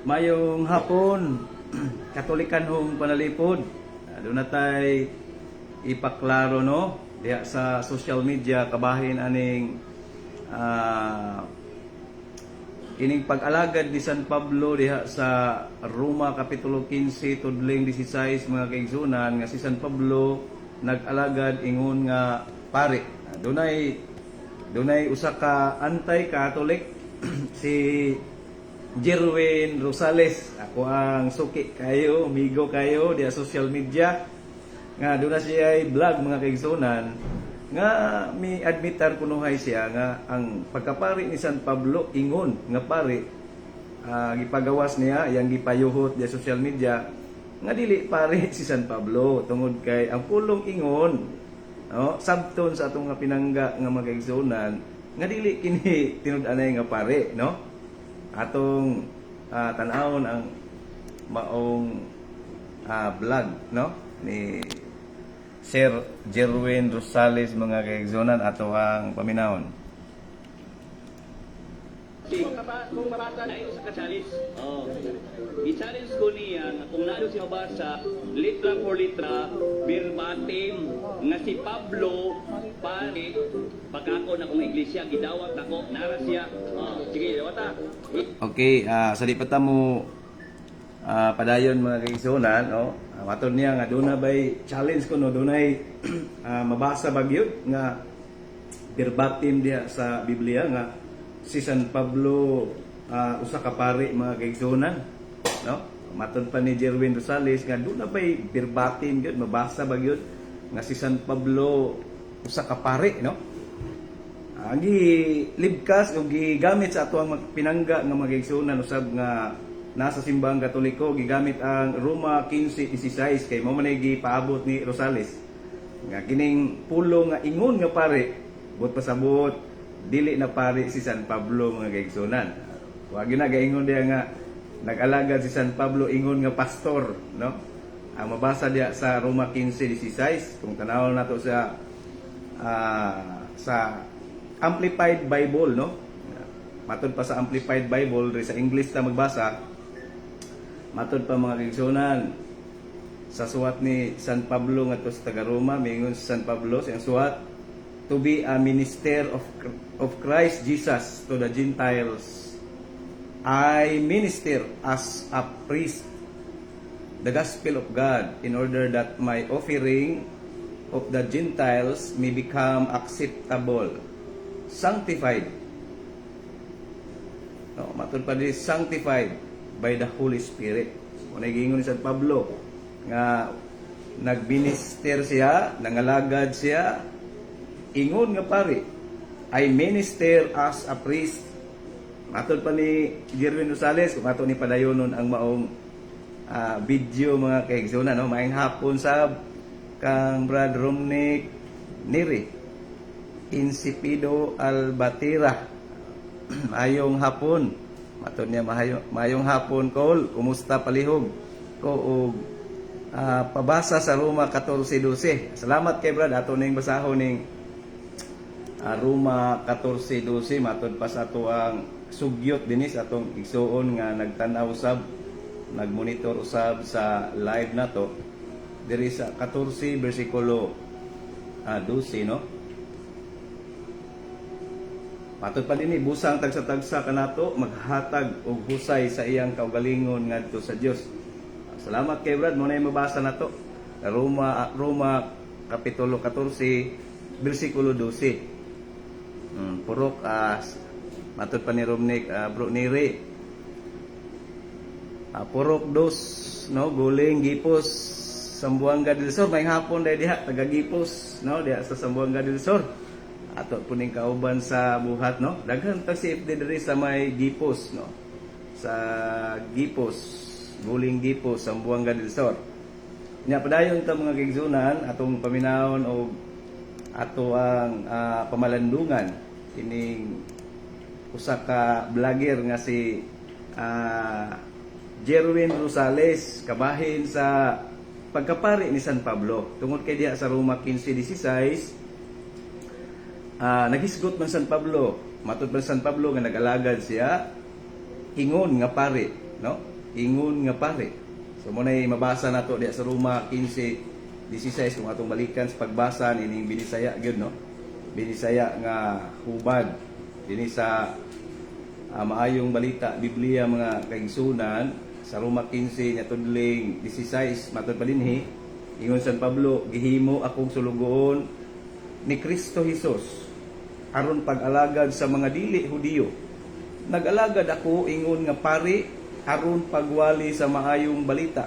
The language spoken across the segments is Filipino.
Mayong hapon, Katolikan hong panalipod. Doon na tayo ipaklaro no, diya sa social media kabahin aning kining pag-alagad ni San Pablo diha sa Roma Kapitulo 15 tudling 16 mga kaigsunan nga si San Pablo nag-alagad ingon nga pare. Dunay usa ka anti-Catholic si Jerwin Rosales. Ako ang suki kayo, amigo kayo di social media. Nga doon na siya ay vlog mga kaigsunan nga mi admitar kunuhay siya nga ang pagkapari ni San Pablo ingon nga pare gipagawas niya yang gipayuhot di social media nga dili pare si San Pablo tungod kay ang pulong ingon no sabton sa atong nga pinangga nga mga kaigsunan nga dili kini tinud-anay nga pare no atong tanawon ang maong vlog no ni Sir Jerwin Rosales mga kaigsunan ato ang paminawon. Kung mabasa na ito sa kasalis, i-challenge ko niya na kung naano siya mabasa, litra for litra, verbatim, nga si Pablo, pare, pagkako na kung iglesia, gidawat ako, nara siya. Sige, dawata. Okay, sa di pa mo padayon mga kaigsunan, no? Matod niya nga doon na ba'y challenge ko no, doon ay mabasa bagyod nga verbatim diya sa Biblia nga si San Pablo usa ka pare mga kaigsunan, no? Matod pa ni Jerwin Rosales nga doon na ba'y verbatim gyud mabasa bagyod nga si San Pablo usa ka pare, no? Ang libkas o gigamit sa ato ang pinangga nga mga kaigsunan usab nga nasa simbahang Katoliko gigamit ang Roma 15:16 kay mao man gipaabot ni Rosales nga kining pulong nga ingon nga pare but pasabot dili na pare si San Pablo mga kaigsunan. Wa gyud na gaingon diya nga nag-alagad si San Pablo ingon nga pastor, no? Ang mabasa diya sa Roma 15:16 kung tanawon nato sa Amplified Bible, no? Matod pa sa Amplified Bible sa English ta magbasa. Matod pa mga kaigsunan sa suwat ni San Pablo ngadto sa taga Roma mingon si San Pablo sa suwat to be a minister of Christ Jesus to the Gentiles. I minister as a priest the gospel of God in order that my offering of the Gentiles may become acceptable, sanctified. No, matod pa di sanctified by the Holy Spirit. Kung nagingon ni San Pablo nga nagminister siya, nangalagad siya, ingon nga pare, I minister as a priest. Matod pa ni Jerwin Rosales, kung ato ni padayonon ang maong video mga kaigsunan, no? Maayong hapon sab kang Brad Romnick Neri Insipido Albatira. Ayong hapon. Matod niya mayong hapon Col, kumusta palihog ko og pabasa sa Roma 14:12. Salamat kay Brad ato ning basahon ning Roma 14:12 matod pa sa ato ang sugyot dinis atong igsuon nga nagtan-aw usab nagmonitor usab sa live nato diri sa 14 bersikulo 12 no. Matod pa dinhi busang tagsa-tagsa kanato maghatag og husay sa iyang kaugalingon ngadto sa Dios. Salamat kay Brad mo na mabasa nato. Roma Kapitulo 14 bersikulo 12. Purok matod pa ni Romnick bro niri. Purok 2 no guling Gipos Sambuanga del Sur may hapon dai diha taga Gipos no diha sa Sambuanga del Sur. Ato po ning kauban sa buhat no daghan ta si FD diri sa may Gipos no sa Gipos guling Gipos Sambuanga del Sur nya padayon ta mga kaigsunan atong paminawon og ato ang pamalandungan kining usa ka vlogger nga si Jerwin Rosales kabahin sa pagkapari ni San Pablo tungod kay diha sa Roma 15:16 nagisgot man San Pablo, matod man San Pablo nga nag-alagad siya ingon nga pare, no? ingon nga pare. So mo nay mabasa nato diya sa Roma 15:16 kung atong balikan sa pagbasa nining binisaya gyud no. Binisaya nga hubad dinhi sa maayong balita Biblia mga kaigsunan sa Roma 15 nya tudling 16 matud pa dinhi ingon San Pablo, gihimo akong sulugoon ni Kristo Jesus aron pag-alagad sa mga dili Hudiyo. Nag-alagad ako ingon nga pari aron pagwali sa maayong balita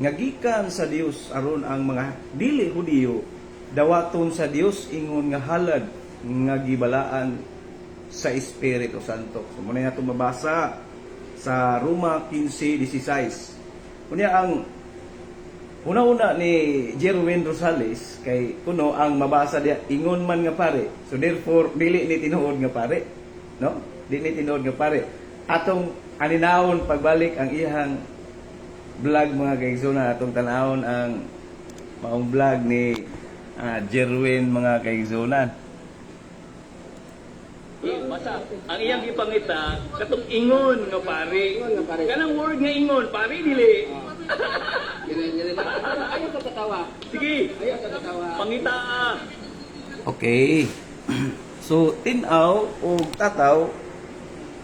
nga gikan sa Dios aron ang mga dili Hudiyo dawaton sa Dios ingon nga halad nga gibalaan sa Espiritu Santo. So muna nato mabasa sa Roma 15:16. Kunya ang una-una ni Jerwin Rosales kay kuno ang mabasa dia ingon man nga pare. So therefore dili ni tinuod nga pare, no? Dili ni tinuod nga pare. Atong aninawon pagbalik ang iyang vlog mga kaigsunan, atong tanawon ang maong vlog ni Jerwin mga kaigsunan. Basta, ang iyang gipangita, katong ingon nga pare. Kanang word nga ingon, pare dili. Ayaw ka tatawa. Sige, Ayaw ka tatawa. pangita. Okay. So tinaw o tataw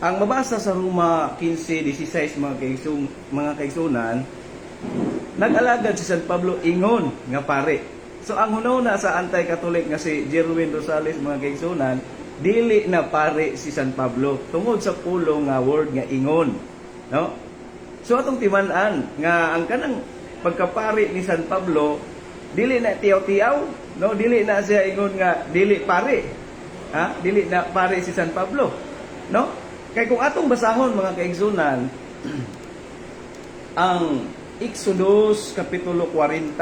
ang mabasa sa Roma 15:16 mga kaigsunan nag-alagad si San Pablo ingon nga pare. So ang hunahuna sa anti-Catholic nga si Jerwin Rosales mga kaigsunan dili na pare si San Pablo tungod sa pulong nga word nga ingon, no? So atong timan-an nga ang kanang pagkapari ni San Pablo dili na tiyaw-tiyaw, no? Dili na siya ingon nga dili pare. Ha? Dili na pare si San Pablo, no? Kay kung atong basahon mga kaigsunan ang Exodus kapitulo 40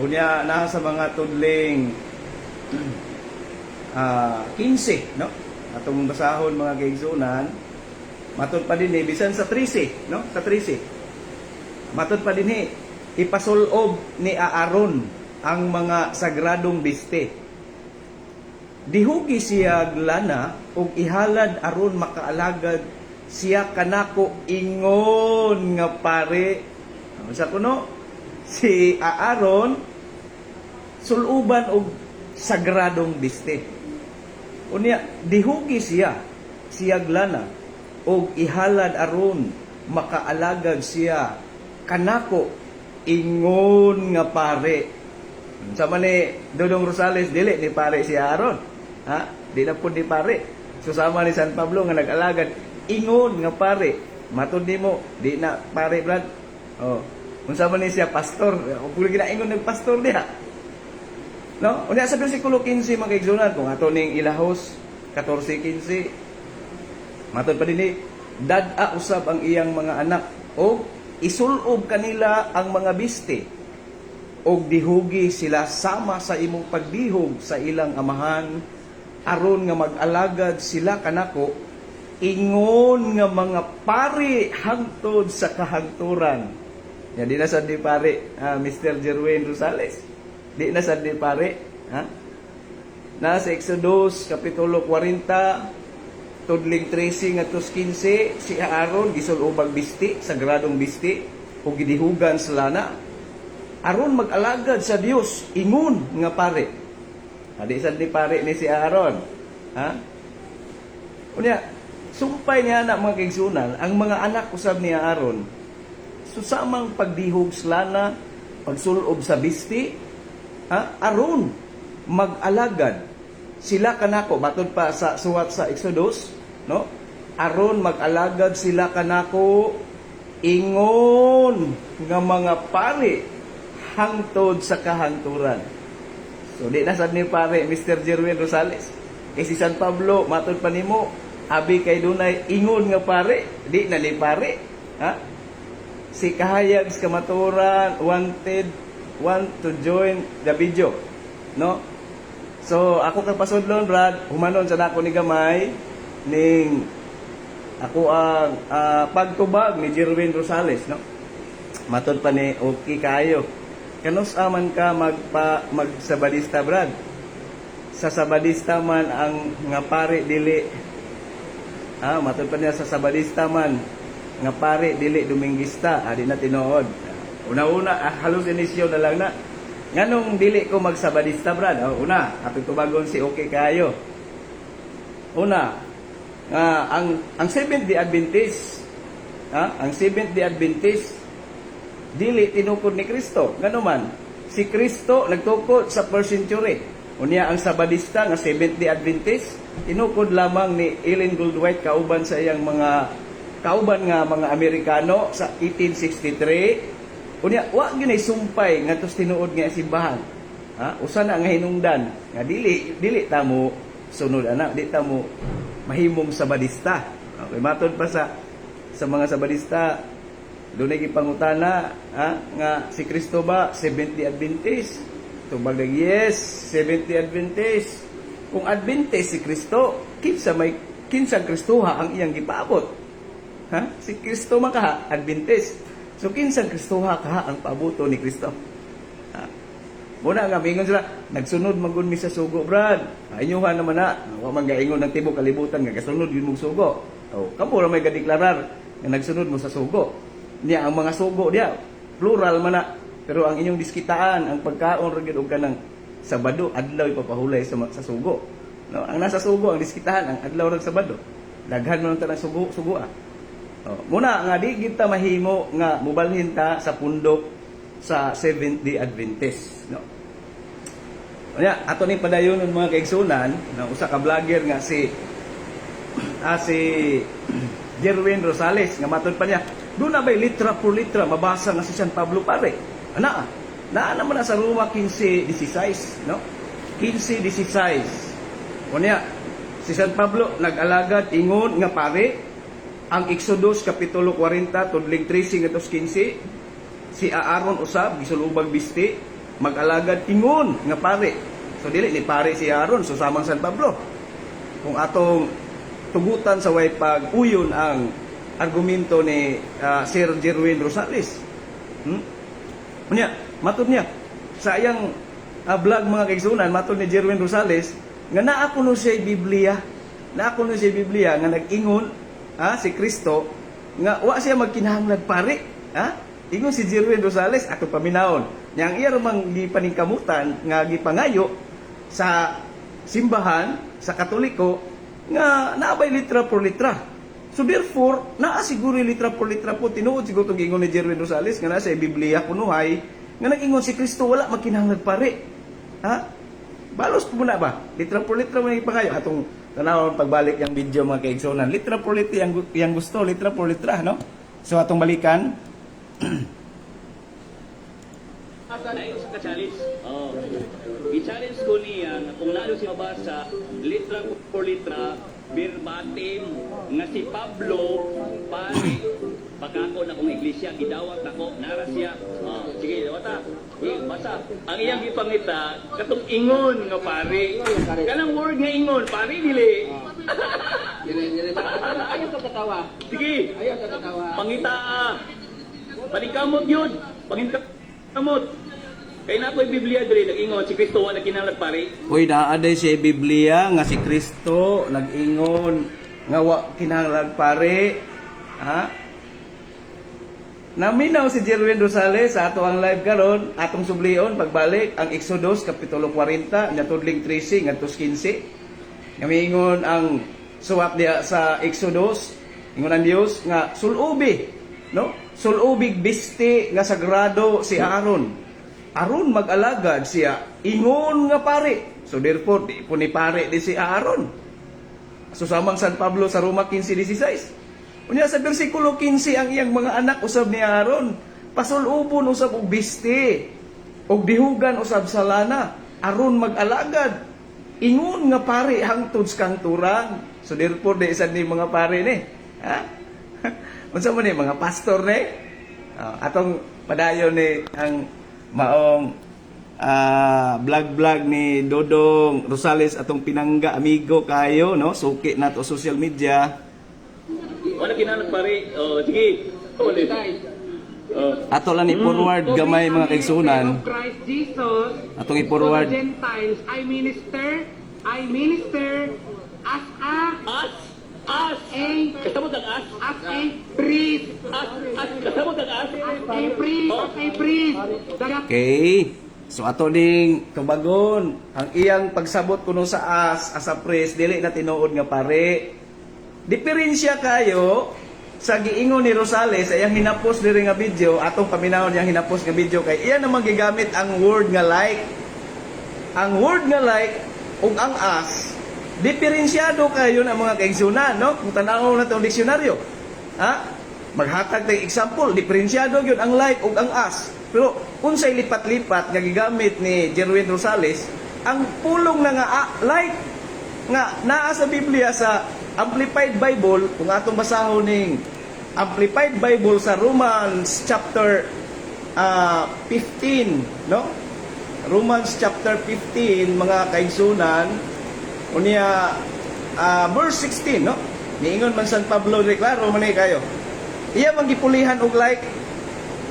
unya nasa mga tudling 15, no? Atong basahon mga kaigsunan, matud pa dinhi bisan sa 13, no? Sa 13. Matud pa dinhi ipasulob ni Aaron ang mga sagradong biste. Dihugi siya lana ug ihalad aron makaalagad siya kanako ingon nga pare. Sa kuno si Aaron suluban og sagradong biste. Unya dihugi siya glana og ihalad aron makaalagad siya kanako ingon nga pare. Sa man ni Dodong Rosales dili ni pare si Aaron, ha? Di na pud ni pare. Susama ni San Pablo nga nag-alagad ingon nga pare. Matud nimo di na pare brad. Oh, unsa man ni siya pastor, o puli ginaingon ng pastor diha. No? Unya sa bersikulo 15 mga kaigsunan kung ato ning ilahos 14:15 matod pa dinhi dad-a usab ang iyang mga anak o isulob kanila ang mga biste og dihugi sila sama sa imong pagdihog sa ilang amahan aron nga mag-alagad sila kanako ingon nga mga pari hangtod sa kahangturan. Ya di na sad di pare Mr. Jerwin Rosales. Di na sad di pare, ha? Nasa Exodus kapitulo 40 tudling 13 ngadto 15 si Aaron gisulubag bisti, sagradong bisti ug gidihugan sa lana aron mag-alagad sa Dios ingon nga pare. Di sad di pare ni si Aaron, ha? Unya sumpay niya na mga kaigsunan ang mga anak usab ni Aaron susamang pagdihog sa lana, pagsulob sa bisti, aron mag-alagad sila kanako batud pa sa suwat sa Exodus, no? Aron mag-alagad sila kanako ingon nga mga pare hangtod sa kahangturan. So di na sad ni pare Mr. Jerwin Rosales. Kay si San Pablo matud pa nimo abi kay dunay ingon nga pare, di na ni pare, ha? Si kahayag sa kamaturan want to join the video, no? So ako kang pasudlon brad humanon sa nako ni gamay ning ako ang pagtubag ni Jerwin Rosales, no? Matod pa ni okay kayo kanus aman ka magsabadista brad sa sabadista man ang nga pare dili matod pa niya sa sabadista man nga pare dili Dominguista, di na tinuod. Una-una, hallucination na lang na. Nganong dili ko magsabadista, brad? Una, kapag tubagon si okay kayo. Una, ang Seventh-day Adventist, ang Seventh-day Adventist, dili tinukod ni Kristo. Ngano man, si Kristo nagtukod sa first century. Unya ang Sabadista nga Seventh-day Adventist, tinukod lamang ni Ellen Goldwhite kauban sa iyang mga kauban nga mga Amerikano sa 1863. Unya wa gyud ay sumpay ngadto tinuod nga simbahan. Usa na nga hinungdan nga dili ta mo sunod ana, di ta mo mahimong Sabadista. Okay, matod pa sa mga Sabadista, dunay gipangutana nga si Kristo ba Seventh-day Adventist? Tubag nag yes, Seventh-day Adventist. Kung Adventist si Kristo, kinsang Kristoha ang iyang gipaabot. Si Kristo man kaha Adventist. So kinsang Kristoha kaha ang paaboto ni Kristo. Muna nga mingon sila, nagsunod magud mi sa sugo, brad. Inyuhan naman na, wa man gaingon ng tibok kalibutan nga kasunod yun mong sugo. Kamo ra may gadeklarar nga nagsunod mo sa sugo. Niya ang mga sugo dia plural man na, pero ang inyong diskitaan ang pagkaon ra gyud og kanang Sabado adlaw ipapahulay sa sugo. No, ang nasa sugo ang diskitahan ang adlaw rag Sabado. Daghan man ta ng sugo. Muna nga di kita mahimo nga mubalhin ta sa pundok sa Seventh-day Adventist, no. Unya ato ni padayon mga kaigsunan, na usa ka vlogger nga si Jerwin Rosales nga matud pa niya, do na bay litra por litra mabasa nga si San Pablo pare. Ana naman na sa Roma 15:16, no? 15:16. Unya si San Pablo nag-alagad ingon nga pare ang Exodus kapitulo 40 tudling 13 ngadto 15, si Aaron usab gisulubag bisti mag-alagad ingon nga pare. So dili ni pare si Aaron, so samang San Pablo. Kung atong tugutan sa way pag-uyon ang argumento ni Sir Jerwin Rosales. Unya, matud niya sa iyang vlog mga kaigsunan, matud ni Jerwin Rosales nga naa kuno siya Biblia. Naa kuno siya Biblia nga nag-ingon si Kristo nga wa siya magkinahanglan pare. Ingon si Jerwin Rosales ato paminawon. Yang iya ramang gipaningkamutan nga gipangayo sa simbahan sa Katoliko nga naabay litra por litra. So therefore, naa siguro litra por litra po tinuod siguro tong ingon ni Jerwin Rosales nga nasa Biblia kunuhay nga nag-ingon si Kristo wala magkinahanglan pare. Balos po muna ba? Litra por litra man ipangayo atong tanaw pagbalik yung video mga kaigsunan. Litra por litra yang gusto, litra por litra, no? So atong balikan. Asa na sa ka-challenge? I-challenge ko niya na kung lalo siya mabasa litra por litra verbatim nga si Pablo pare pagkako na kong iglesia gidawat ako nara siya. Sige, dawata. Basa. Ang iyang gipangita katong ingon nga pare. Kanang word nga ingon pare dili. Ayaw ka katawa. Sige. Ayaw ka katawa. Pangita. Paningkamot yun. Paningkamot. Kaya na ako'y Biblia diri nag-ingon si Kristo wala kinahanglan pare. Uy, naaday si Biblia nga si Kristo nag-ingon nga wa kinahanglan pare. Naminaw si Jerwin Rosales sa ato ang live karon, atong sublion pagbalik ang Exodus kapitulo 40 nya tudling 13 ngadto 15. Ngamingon ang suwat diya sa Exodus, ingon ang Dios nga sulubi, no? Sulubig bisti nga sagrado si Aaron. Aaron mag-alagad siya, ingon nga pare. So therefore, di po ni pare di si Aaron. Susamang San Pablo sa Roma 15:16. Unya sa bersikulo 15 ang iyang mga anak usab ni Aaron. Pasulubon usab og bisti. Og dihugan usab sa lana. Aaron mag-alagad. Ingon nga pare hangtod sa kangturan. So therefore, di isa ni mga pare ni. Unsa man ni mga pastor ni? Atong padayon ni ang maong vlog ni Dodong Rosales atong pinangga amigo kayo, no? Suki na to social media. Wala kinahanglan pare. Sige. Ato lang i-forward gamay mga kaigsunan. Christ Jesus. Atong i-forward. To the Gentiles, I minister as a As As. A, Kasabot ang as. as a priest. As. Kasabot ang as. As a priest, as a priest. Dagat Okay. So ato ding tubagon ang iyang pagsabot kuno sa as a priest dili na tinuod nga pare. Diferensya kayo sa giingon ni Rosales ayang hinapos diri nga video atong paminawon yang hinapos nga video kay iya namang gigamit ang word nga like. Ang word nga like ug ang as diferensyado kayo na mga kaigsunan no kung tanaw na tong diksyonaryo. Ha? Maghatag tay example, diferensyado gyud ang like ug ang as. Pero unsay lipat-lipat nga gigamit ni Jerwin Rosales, ang pulong na nga like nga naa sa Biblia sa Amplified Bible, kung atong basahon ning Amplified Bible sa Romans chapter 15, no? Romans chapter 15 mga kaigsunan, unya verse 16, no? Niingon man San Pablo, klaro man kayo. Iya man gipulihan og like.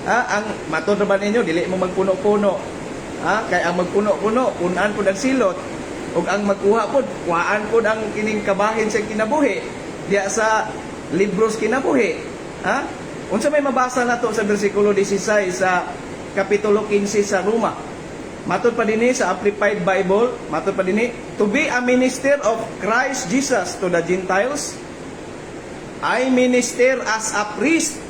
Ang matod ba ninyo dili mo magpuno-puno. Kay ang magpuno-puno punan pud ang silot ug ang magkuha pud kuhaan pud ang kining kabahin sa kinabuhi diya sa libros kinabuhi. Unsa may mabasa nato sa bersikulo 16 sa kapitulo 15 sa Roma. Matod pa dinhi sa Amplified Bible, matod pa dinhi, to be a minister of Christ Jesus to the Gentiles, I minister as a priest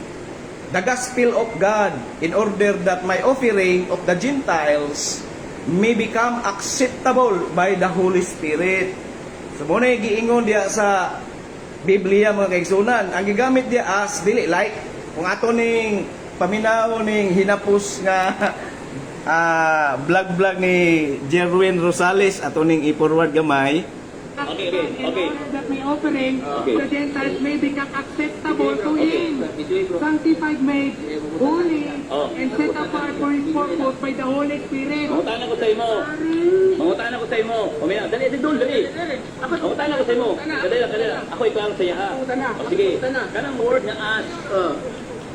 the gospel of God in order that my offering of the Gentiles may become acceptable by the Holy Spirit. So muna giingon diya sa Biblia mga kaigsunan, ang gigamit diya as dili like kung ato ning paminaw ning hinapos nga vlog ni Jerwin Rosales ato ning i-forward gamay. Okay. that my offering Okay. the Gentiles may become acceptable to Him, sanctified, made holy, and set apart for His purpose by the Holy Spirit. Mangutan ako sa imo. Mangutan ako sa imo. Pamina, dali dali. Mangutan ako sa imo. Dali lang. Ako iklaro sa iya ha. Sige. Kanang word nga as.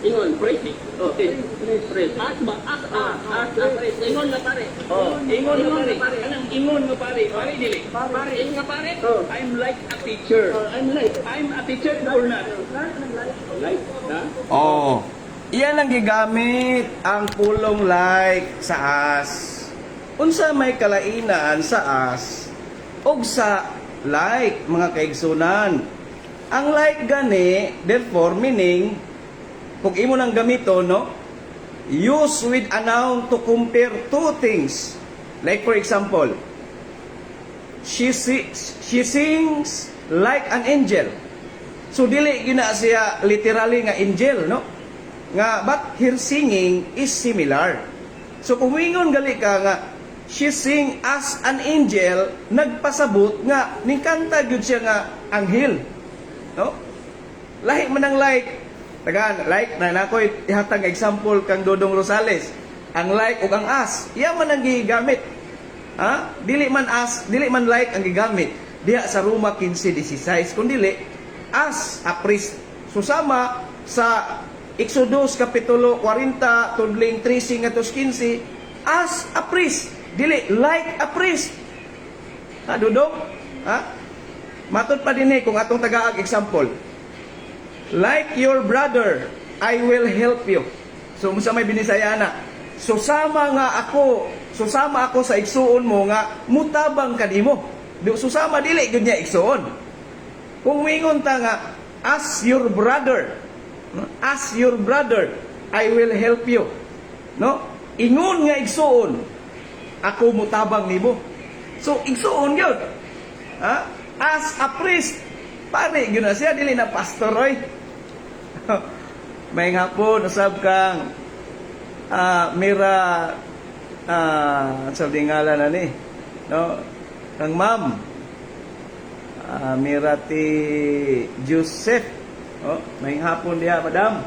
Ingon, praise. Okay. Praise. As ba? As. Ingon nga pare. Ingon nga pare. Kanang ingon nga pare. Pare dili. Pare. Ingon nga pare. I'm like a teacher. I'm a teacher or not? Like? Ha? Oh. Iyan ang gigamit ang pulong like sa as. Unsa may kalainan sa as ug sa like mga kaigsunan. Ang like gani therefore meaning kung imo nang gamiton no, use with a noun to compare two things. Like for example, she sings like an angel. So dili gina siya literally nga angel no. Nga but her singing is similar. So kung wingon gali ka nga she sing as an angel, nagpasabot nga ning kanta gyud siya nga anghel. No? Lahi man ang like. Tagaan, like na nakoy ihatag example kang Dodong Rosales. Ang like ug ang as, iya man ang gigamit. Dili man as, dili man like ang gigamit diha sa Roma 15:16 kun dili as a priest. Susama sa Exodus kapitulo 40 tudling 13 ngadto 15 as a priest, dili like a priest. Dodong? Matod pa dinhi kung atong tagaag example. Like your brother, I will help you. So, sa may binisaya na. Susama ako sa igsuon mo nga, mutabang ka nimo. Susama dili, gud niya igsuon. Kung wingon ta nga, as your brother, I will help you. No? Ingon nga igsuon, ako mutabang nimo. So, igsuon yun. As a priest, pare, yun na siya, dili na pastor, oy. May nga po, nasab kang Mira, sabi ngala na ni, no? Kang ma'am, Mira ti Joseph, may hapon diya, madam.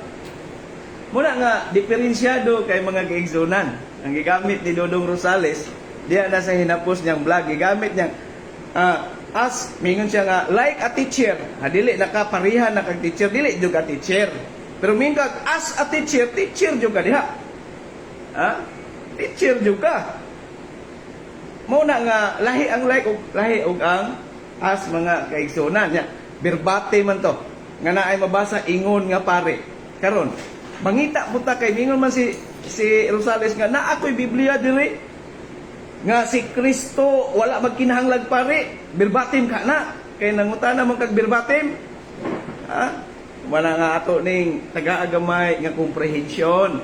Muna nga, diferensyado kay mga kaigsunan. Ang gigamit ni Dodong Rosales, diya na sa hinapos niyang vlog, gigamit niyang, as mingon siya nga like a teacher, dili nakaparihan na kag teacher, dili jud ka teacher, pero mingon as a teacher jud ka diha, teacher jud ka. Mo na nga lahi ang like ug lahi ug ang as mga kaigsunan niya. Birbate man to. Nga naay mabasa ingon nga pare. Karon, mangita puta kay mingon man si Rosales nga na ako'y Biblia diri nga si Kristo wala magkinahanglag pare. Birbatim ka na. Kay nangutana man kag birbatim. Ha? Wala nga ato ning taga-agamay nga komprehensyon.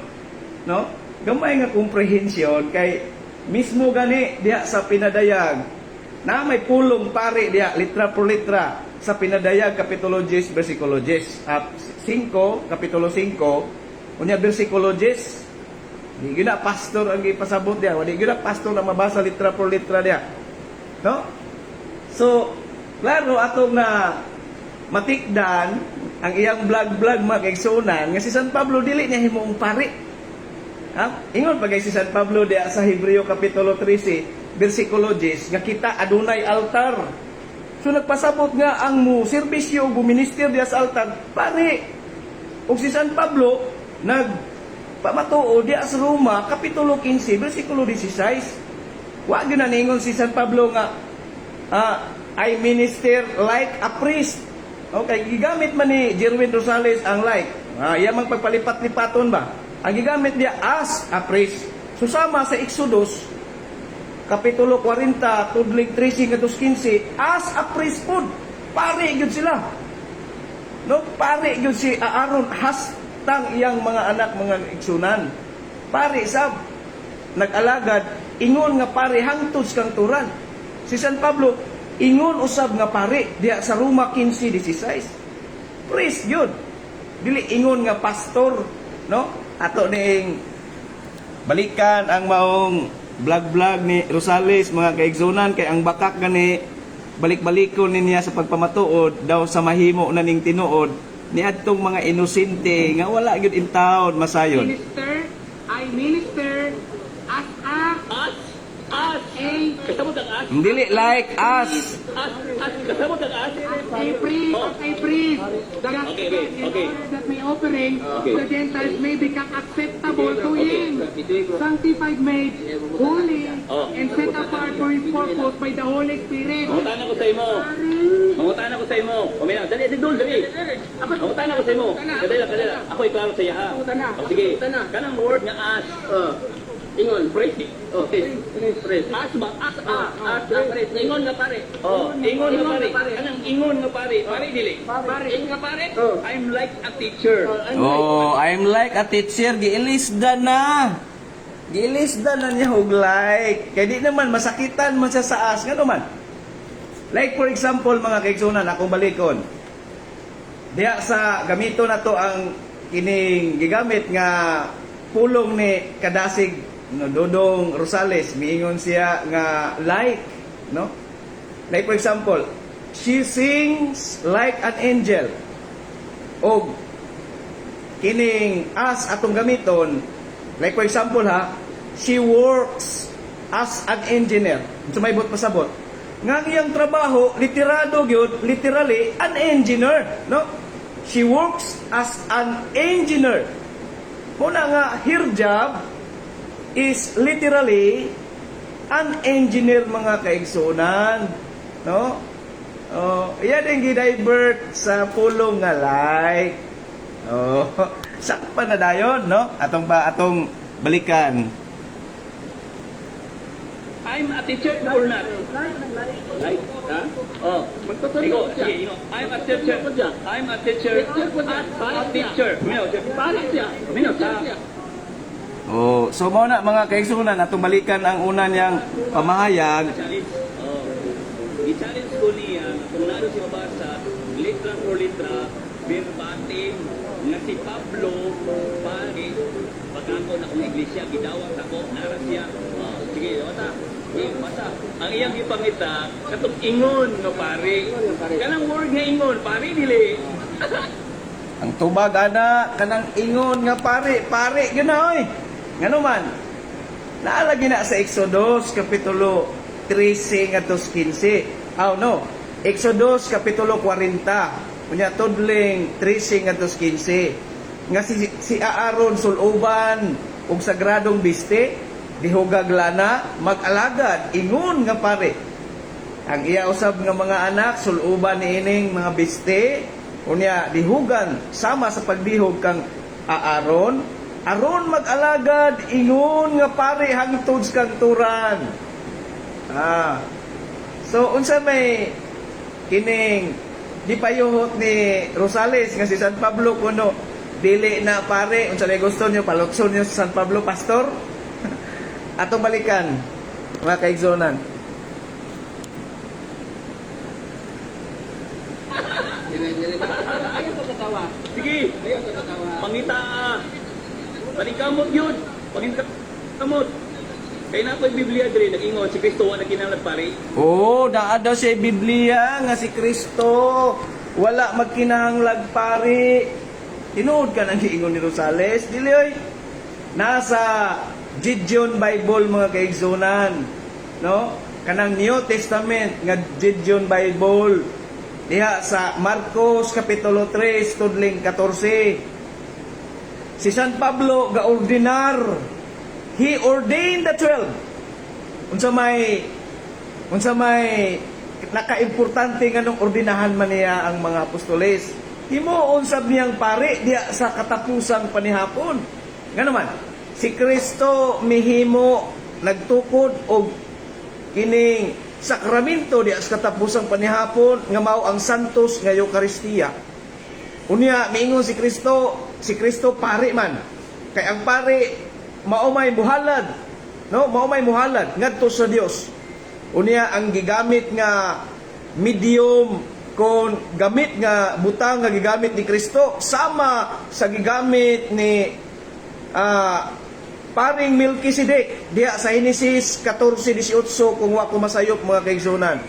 No? Gamay nga komprehensyon kay mismo gani diha sa pinadayag na may pulong pare diha litra por litra sa pinadayag kapitulo 10 bersikulo 10 at 5 kapitulo 5 unya bersikulo 10 di gina pastor ang ipasabot diha wala gina pastor na mabasa litra por litra diha, no? So klaro atong na matikdan ang iyang vlog mga kaigsunan nga si San Pablo dili niya himong pare. Ha? Ingon pagay si San Pablo diya sa Hebreo kapitulo 13 bersikulo 10 nga kita adunay altar. So nagpasabot nga ang mo serbisyo buminister diya sa altar pare. Ug si San Pablo nagpamatuo diya sa Roma kapitulo 15 bersikulo 16. Wa gyud na ningon si San Pablo nga I minister like a priest. Okay, gigamit man ni Jerwin Rosales ang like. Iya mang pagpalipat-lipaton ba? Ang gigamit niya as a priest. Susama sa Exodus, Kapitulo 40, tudling 13 katos 15, as a priest pod. Pare gyud sila. No, pare gyud si Aaron hastang iyang mga anak mga igsunan. Pare sab nag-alagad ingon nga pare hangtod kang turan. Si San Pablo ingon usab nga pare diya sa Roma 15:16. Priest gyud. Dili ingon nga pastor, no? Ato ning balikan ang maong vlog ni Rosales mga kaigsunan kay ang bakak gani balik-balikon niya sa pagpamatuod daw sa mahimo na ning tinuod ni adtong mga inosente nga wala gyud in taon masayon. I minister as a Kasabot ang as. Dili like us. Kasabot ang as. a priest Okay. that may offering the Gentiles may become acceptable to him, sanctified, made holy, and set apart for his purpose by the Holy Spirit. Mangutana ko sa imo. Mangutana ko sa imo. Pamina, dali. Mangutana ko sa imo. Kadala. Ako iklaro sa iya ha. O sige. Kanang word nga as. Ingon, praise. Okay. Praise. As ba? As. Praise. Ingon nga pare. Ingon nga pare. Kanang ingon nga pare. Pare dili. Ingon nga pare. I'm like a teacher. I'm like a teacher giilisda na. Giilisda na niya og like. Kay di naman masakitan man siya sa as ngano man. Like for example mga kaigsunan akong balikon. Diya sa gamito na to ang kining gigamit nga pulong ni Kadasig no Dodong Rosales miingon siya nga like, no? Like for example, she sings like an angel. O kining as atong gamiton, like for example ha, she works as an engineer. Sumaybot pasabot. Nga iyang trabaho literado gyud, literally an engineer, no? She works as an engineer. Muna nga her job is literally an engineer mga kaigsunan, no? Yan ang gidivert sa pulong nga like. Sakpa na dayon, no? Atong balikan. I'm a teacher or not? Like, ha? Ikaw, sige, I'm a teacher. I'm a teacher. A teacher. Minaw siya. So mao na mga kaigsunan atong balikan ang una niyang pamahayag. I-challenge ko niya kung naano siya mabasa litra por litra verbatim nga si Pablo pare pagkako na kung iglesia gidawat ako nara siya. Sige, bata. Basta ang iyang gipangita katong ingon nga pare. Kanang word nga ingon pare dili. Ang tubag ana kanang ingon nga pare ganoy. Ngano man? Naalagi na sa Exodus kapitulo 13 ngadtos 15. No. Exodus kapitulo 40. Unya tudling 13 ngadtos 15. Nga si Aaron suluban og sagradong biste dihugag lana mag-alagad ingon nga pare. ang iya usab nga mga anak suluban niining mga biste unya dihugan sama sa pagdihog kang Aaron aron mag-alagad ingon nga pare hangtod sa kanturan. So unsa may kining gipayuhot ni Rosales nga si San Pablo kuno dili na pare unsa may gusto niyo palutson niyo sa San Pablo pastor? Atong balikan mga kaigsonan. Ayaw ko katawa. Sige. Ayaw ko katawa. Pangita. Panikamot yun. Panikamot. Kaya na ako'y Biblia diri nag-ingon si Kristo wa nagkinahanglan pare. Oo, naa daw sa Biblia nga si Kristo wala magkinahanglag pare. Tinuod ka nang giingon ni Rosales. Dili oy. Nasa Gideon Bible mga kaigsunan, no? Kanang New Testament nga Gideon Bible. Diha sa Marcos kapitulo 3 tudling 14. Si San Pablo gaordinar. He ordained the 12. Unsa may nakaimportante nga nung ordinahan man niya ang mga apostoles. Himuon sab niyang pare diha sa katapusang panihapon. Nga naman, si Kristo mihimo nagtukod og kining sakramento diha sa katapusang panihapon nga mao ang santos nga Eucharistia. Unya miingon si Kristo pare man. Kay ang pare mao may muhalad, no? Mao may muhalad ngadto sa Dios. Unya ang gigamit nga medium kon gamit nga butang nga gigamit ni Kristo sama sa gigamit ni paring Melkisedek diha sa Henesis 14:18 kung wa ko masayop mga kaigsunan.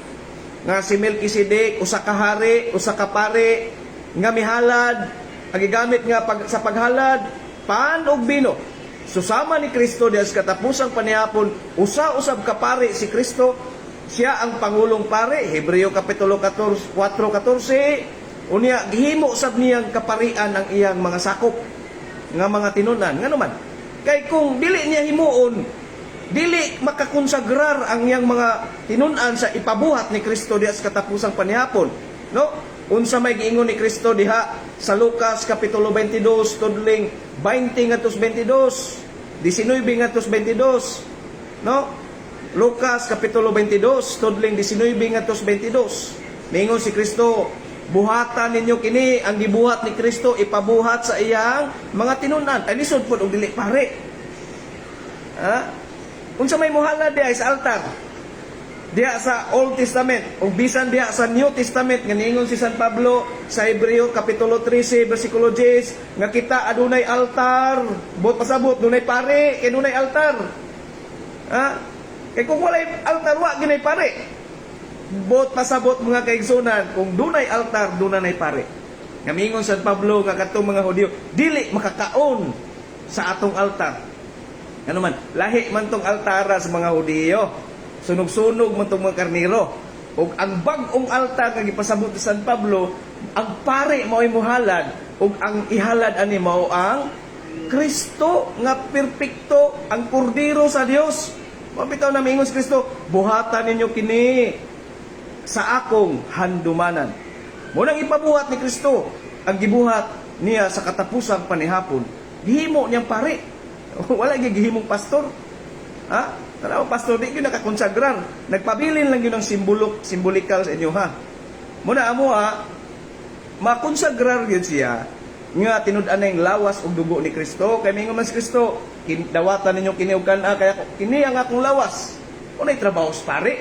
Nga si Melkisedek usa ka hari, usa ka pare nga mihalad, ang gigamit nga sa paghalad pan og bino. Susama ni Kristo diha sa katapusang panihapon, usa-usab ka pare si Kristo, siya ang pangulong pare. Hebreo kapitulo 4:14. Unya gihimo sab niyang kaparian ang iyang mga sakop nga mga tinunan. Ngano man? Kay kung dili niya himuon, dili makakonsagrar ang iyang mga tinunan sa ipabuhat ni Kristo diha sa katapusang panihapon, no? Unsa may giingon ni Kristo diha sa Lucas kapitulo 22 tudling 20-22, 19-22, no? Lucas kapitulo 22 tudling 19-22. Mingon si Kristo, buhatan ninyo kini, ang gibuhat ni Kristo ipabuhat sa iyang mga tinunan. Ay lisod pod og dili pare. Unsa may muhala diha sa altar? Diha sa Old Testament o bisan diha sa New Testament nga niingon si San Pablo sa Hebreo kapitulo 13 bersikulo 10 nga kita adunay altar, buot pasabot dunay pare kay dunay altar. Kay kung walay altar wa ginay pare. Buot pasabot mga kaigsunan kung dunay altar dunay pare. Nga miingon San Pablo nga kadtong mga Hudiyo dili makakaon sa atong altar. Ano man, lahi man tong altara sa mga Hudiyo. Sunog-sunog man itong mga karniro. O ang bagong altar nga gipasabot ni San Pablo, ang pare mao'y muhalad, o ang ihalad ani mao ang Kristo nga perpekto, ang kordero sa Dios. Mabitaw na mingon si Kristo, buhatan ninyo kini sa akong handumanan. Munang ipabuhat ni Kristo, ang gibuhat niya sa katapusang panihapon, gihimo niyang pare. Wala gihimong pastor. Tanaw, pastor, di yun nakakonsagrar. Nagpabilin lang yun ng symbolikal sa inyo, ha? Muna amo, makonsagrar yun siya nga tinud-an na yung lawas o dugo ni Kristo. Kaya mingon man si Kristo, dawatan ninyo kiniugan kaya kini ang akong lawas. Unay trabaho sa pare.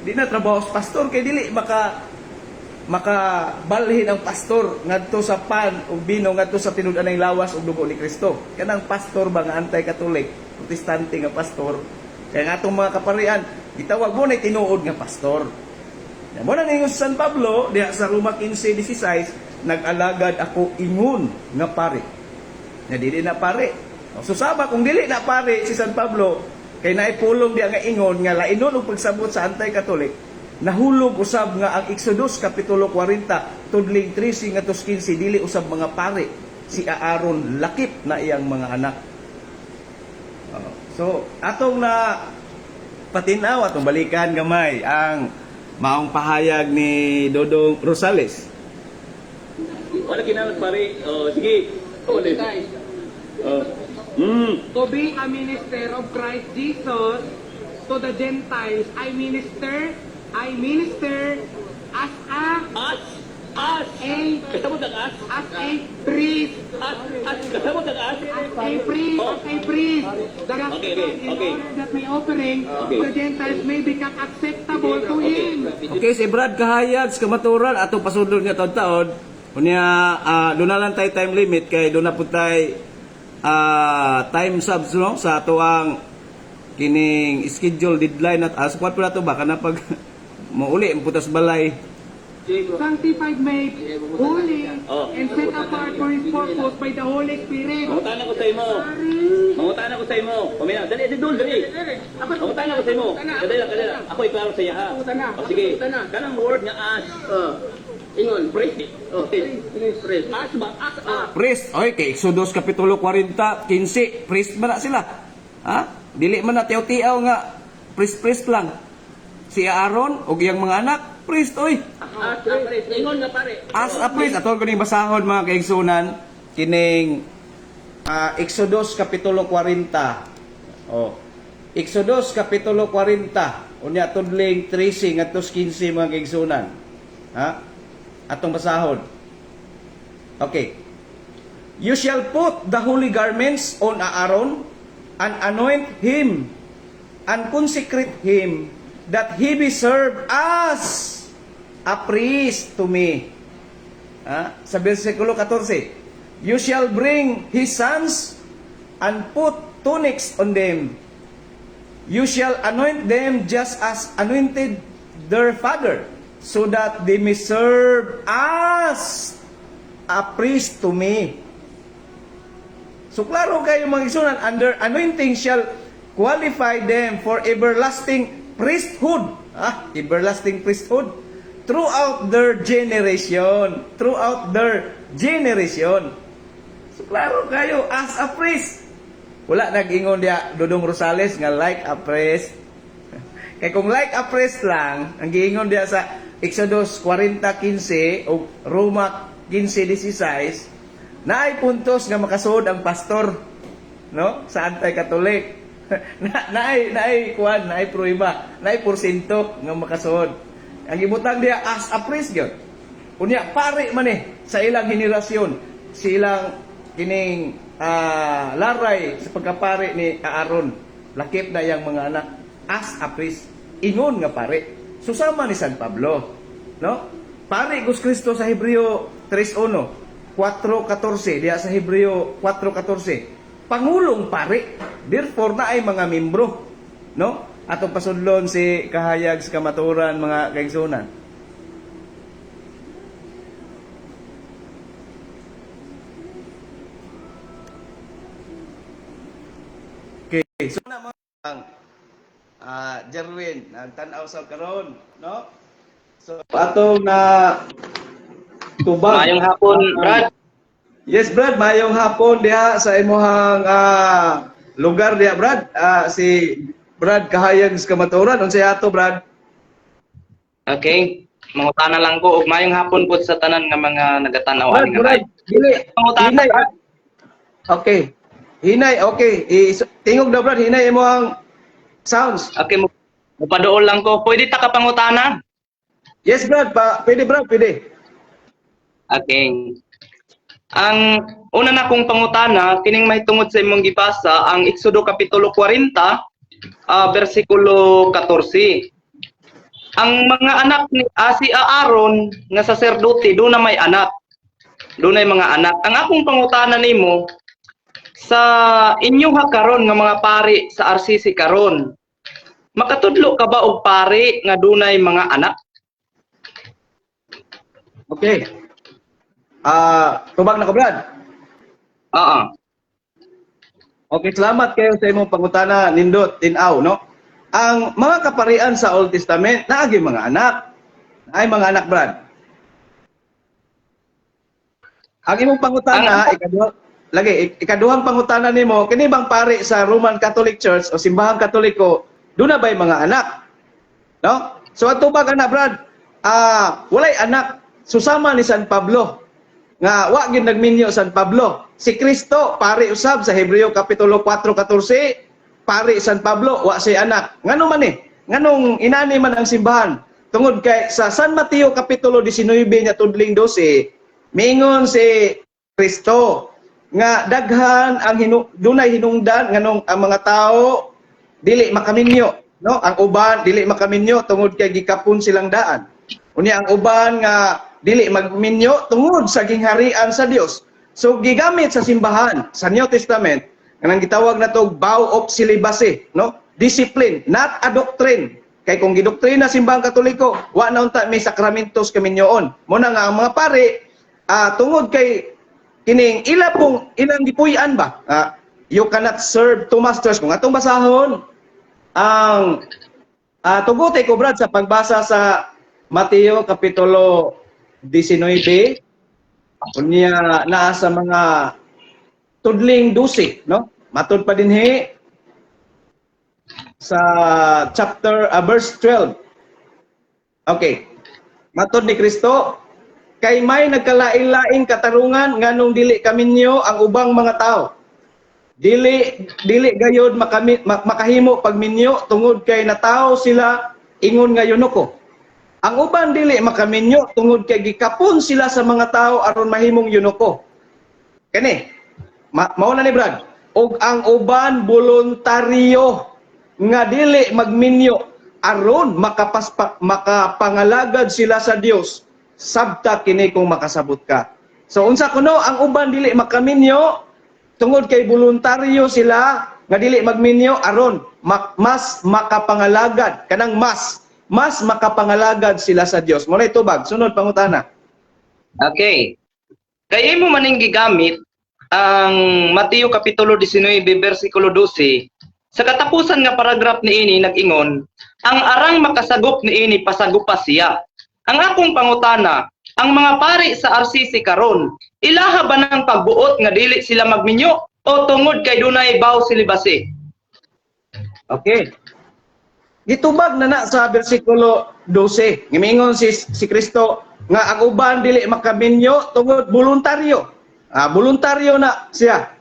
Di na trabaho sa pastor, kaya dili makabalhin ang pastor ngadto sa pan o bino ngadto sa tinud-an na yung lawas o dugo ni Kristo. Kanang pastor ba nga anti-Catholic? Protestante nga pastor. Kaya nga itong mga kaparian, itawag mo na tinuod nga pastor. Mo na ngayon sa San Pablo, diha sa Roma 15:16, nag-alagad ako ingon nga pare. Na dili na pare. Susaba kung dili na pare si San Pablo, kay naipulong diha nga ingon nga lainon og pagsabot sa anti-Catholic. Nahulog usab nga ang Exodus kapitulo 40 tudling 13 ngadto 15 dili usab mga pare si Aaron lakip na iyang mga anak. So, atong patinaw atong balikan gamay ang maong pahayag ni Dodong Rosales. Wala kinahanglan pare. Oh, sige. Ulit. Oh. To be a minister of Christ Jesus to the Gentiles, I minister as a Kasabot ang as. priest. Kasabot ang as. A priest. The Okay. in order that my offering to the Gentiles may become acceptable to Him. Okay, si Brad kahayag sa kamaturan atong pasudlo niya taon-taon. Unya doon na lang tayo time limit kay doon na po tayo time subs no sa atuang kining schedule deadline at asquat po na to baka na pag mauli ang putas balay. Sanctified, made holy, and set apart for His purpose by the Holy Spirit. Mangutana ko sa imo. Mangutana ko sa imo. Paminaw, dali, dali. Mangutana ko sa imo. Kadala. Ako iklaro sa iya ha. O sige. Kanang word nga as. Ingon, priest. Priest. As ba? As. Priest, oy kay Exodus kapitulo 40, 15, priest man na sila. Ha? Dili man na tiyaw-tiyaw nga priest lang. Si Aaron ug iyang mga anak, priest oy. As a priest. Ingon nga pare. As a priest, atol ko ning basahon mga kaigsunan kining Exodus kapitulo 40. Oh. Exodus kapitulo 40. Unya tudling 13 ngadto 15 mga kaigsunan. Ha? Atong basahon. Okay. You shall put the holy garments on Aaron and anoint him and consecrate him that he be served as a priest to me. Sa versikulo 14, you shall bring his sons and put tunics on them. You shall anoint them just as anointed their father, so that they may serve as a priest to me. So klaro kayo mga igsunan, under anointing shall qualify them for everlasting priesthood. Everlasting priesthood. Throughout their generation. So klaro kayo, as a priest. Wala nag-ingon dia Dodong Rosales nga like a priest. Kaya kung like a priest lang, ang giingon dia sa Exodus 40:15 o Roma 15:16, naay puntos nga makasuod ang pastor, no? Sa anti-Catholic. naay pruiba, naay porsyento nga makasuod. Ang ibutang dia as a priest gyud. Unya pare man sa ilang henerasyon, silang kining laray sa pagkapare ni Aaron. Lakip na yang mga anak as a priest. Ingon nga pare. Susama ni San Pablo, no? Pare Gus Kristo sa Hebreo 3:1, 4:14 diya sa Hebreo 4:14. Pangulong pare. Therefore na ay mga membro, no? Atong pasudlon si kahayag sa kamaturan mga kaigsunan. Okay, so na mga Jerwin, tan-aw sa karon, no? So atong na tubag. Mayong hapon, Brad. Yes, Brad, mayong hapon diha sa imong lugar diha, Brad. Si Brad kahayag sa kamaturan. Unsay ato, Brad? Okay. Mangutana lang ko og mayong hapon po sa tanan nga mga nagatanaw ani nga. Brad, dili. Mangutana. Hinay. Okay. Hinay, okay. Tingog na, Brad, hinay imong sounds. Okay, mupadool lang ko. Pwede ta ka pangutana? Yes, Brad. Pwede, Brad, pwede. Okay. Ang una na kong pangutana, kining mahitungod sa imong gibasa, ang Exodo Kapitulo 40, versikulo 14. Ang mga anak ni si Aaron nga saserdote, doon na may anak. Doon ay mga anak. Ang akong pangutana nimo, sa inyo karon nga mga pari sa RCC karon, makatudlo ka ba og pari nga dunay mga anak? Okay. Tubag na ko, Brad. Oo. Okay, salamat kayo sa imong pangutana, nindot, tinaw, no? Ang mga kaparian sa Old Testament, naagi mga anak. Ay mga anak, Brad. Ang imong pangutana, ikaduhang pangutana nimo, kini bang pari sa Roman Catholic Church o simbahang Katoliko Doon na ba'y mga anak? No? So ato ba kana Brad? Walay anak susama ni San Pablo nga wa gyud nagminyo San Pablo. Si Kristo pare usab sa Hebreo kapitulo 4:14, pare San Pablo wa say anak. Ngano man eh? Nganong inani man ang simbahan? Tungod kay sa San Mateo kapitulo 19 nya tudling 12, miingon si Kristo nga daghan ang dunay hinungdan nganong ang mga tao dili makaminyo, no? Ang uban dili makaminyo tungod kay gikapon silang daan. Unya ang uban nga dili magminyo tungod sa gingharian sa Dios. So gigamit sa simbahan sa New Testament kanang gitawag nato vow of celibacy, no? Discipline, not a doctrine. Kay kung gidoktrina simbahang Katoliko, wa na unta may sakramentos kaminyoon. Mo na nga ang mga pare tungod kay kining ilang gipuy-an ba? You cannot serve two masters. Kung atong basahon ang tuguti ko Brad sa pagbasa sa Mateo kapitulo 19, unya naa sa mga tudling 12, no? Matod pa dinhi sa verse 12. Okay. Matod ni Kristo, kay may nagkalain-laing katarungan nganong dili kaminyo ang ubang mga tao. Dili gayod makahimo pagminyo tungod kay natawo sila ingon nga yunoko. Ang uban dili makaminyo tungod kay gikapon sila sa mga tao aron mahimong yunoko. Kani, mao na ni Brad. Og ang uban voluntaryo nga dili magminyo aron makapangalagad sila sa Dios sabta kini kung makasabot ka. So unsa kuno ang uban dili makaminyo tungod kay voluntaryo sila nga dili magminyo aron mas makapangalagad kanang mas makapangalagad sila sa Dios. Mo na itubag sunod pangutana. Okay. Kay imo maning gigamit ang Mateo kapitulo 19 bersikulo 12. Sa katapusan nga paragraph niini nag-ingon, ang arang makasagop niini pasagupa siya. Ang akong pangutana, ang mga pari sa RCC karon, ilaha ba ng pagbuot nga dili sila magminyo o tungod kay dunay vow celibacy? Okay. Gitubag na sa bersikulo 12. Gimingon si Kristo nga ang uban dili makaminyo tungod voluntaryo. Voluntaryo na siya.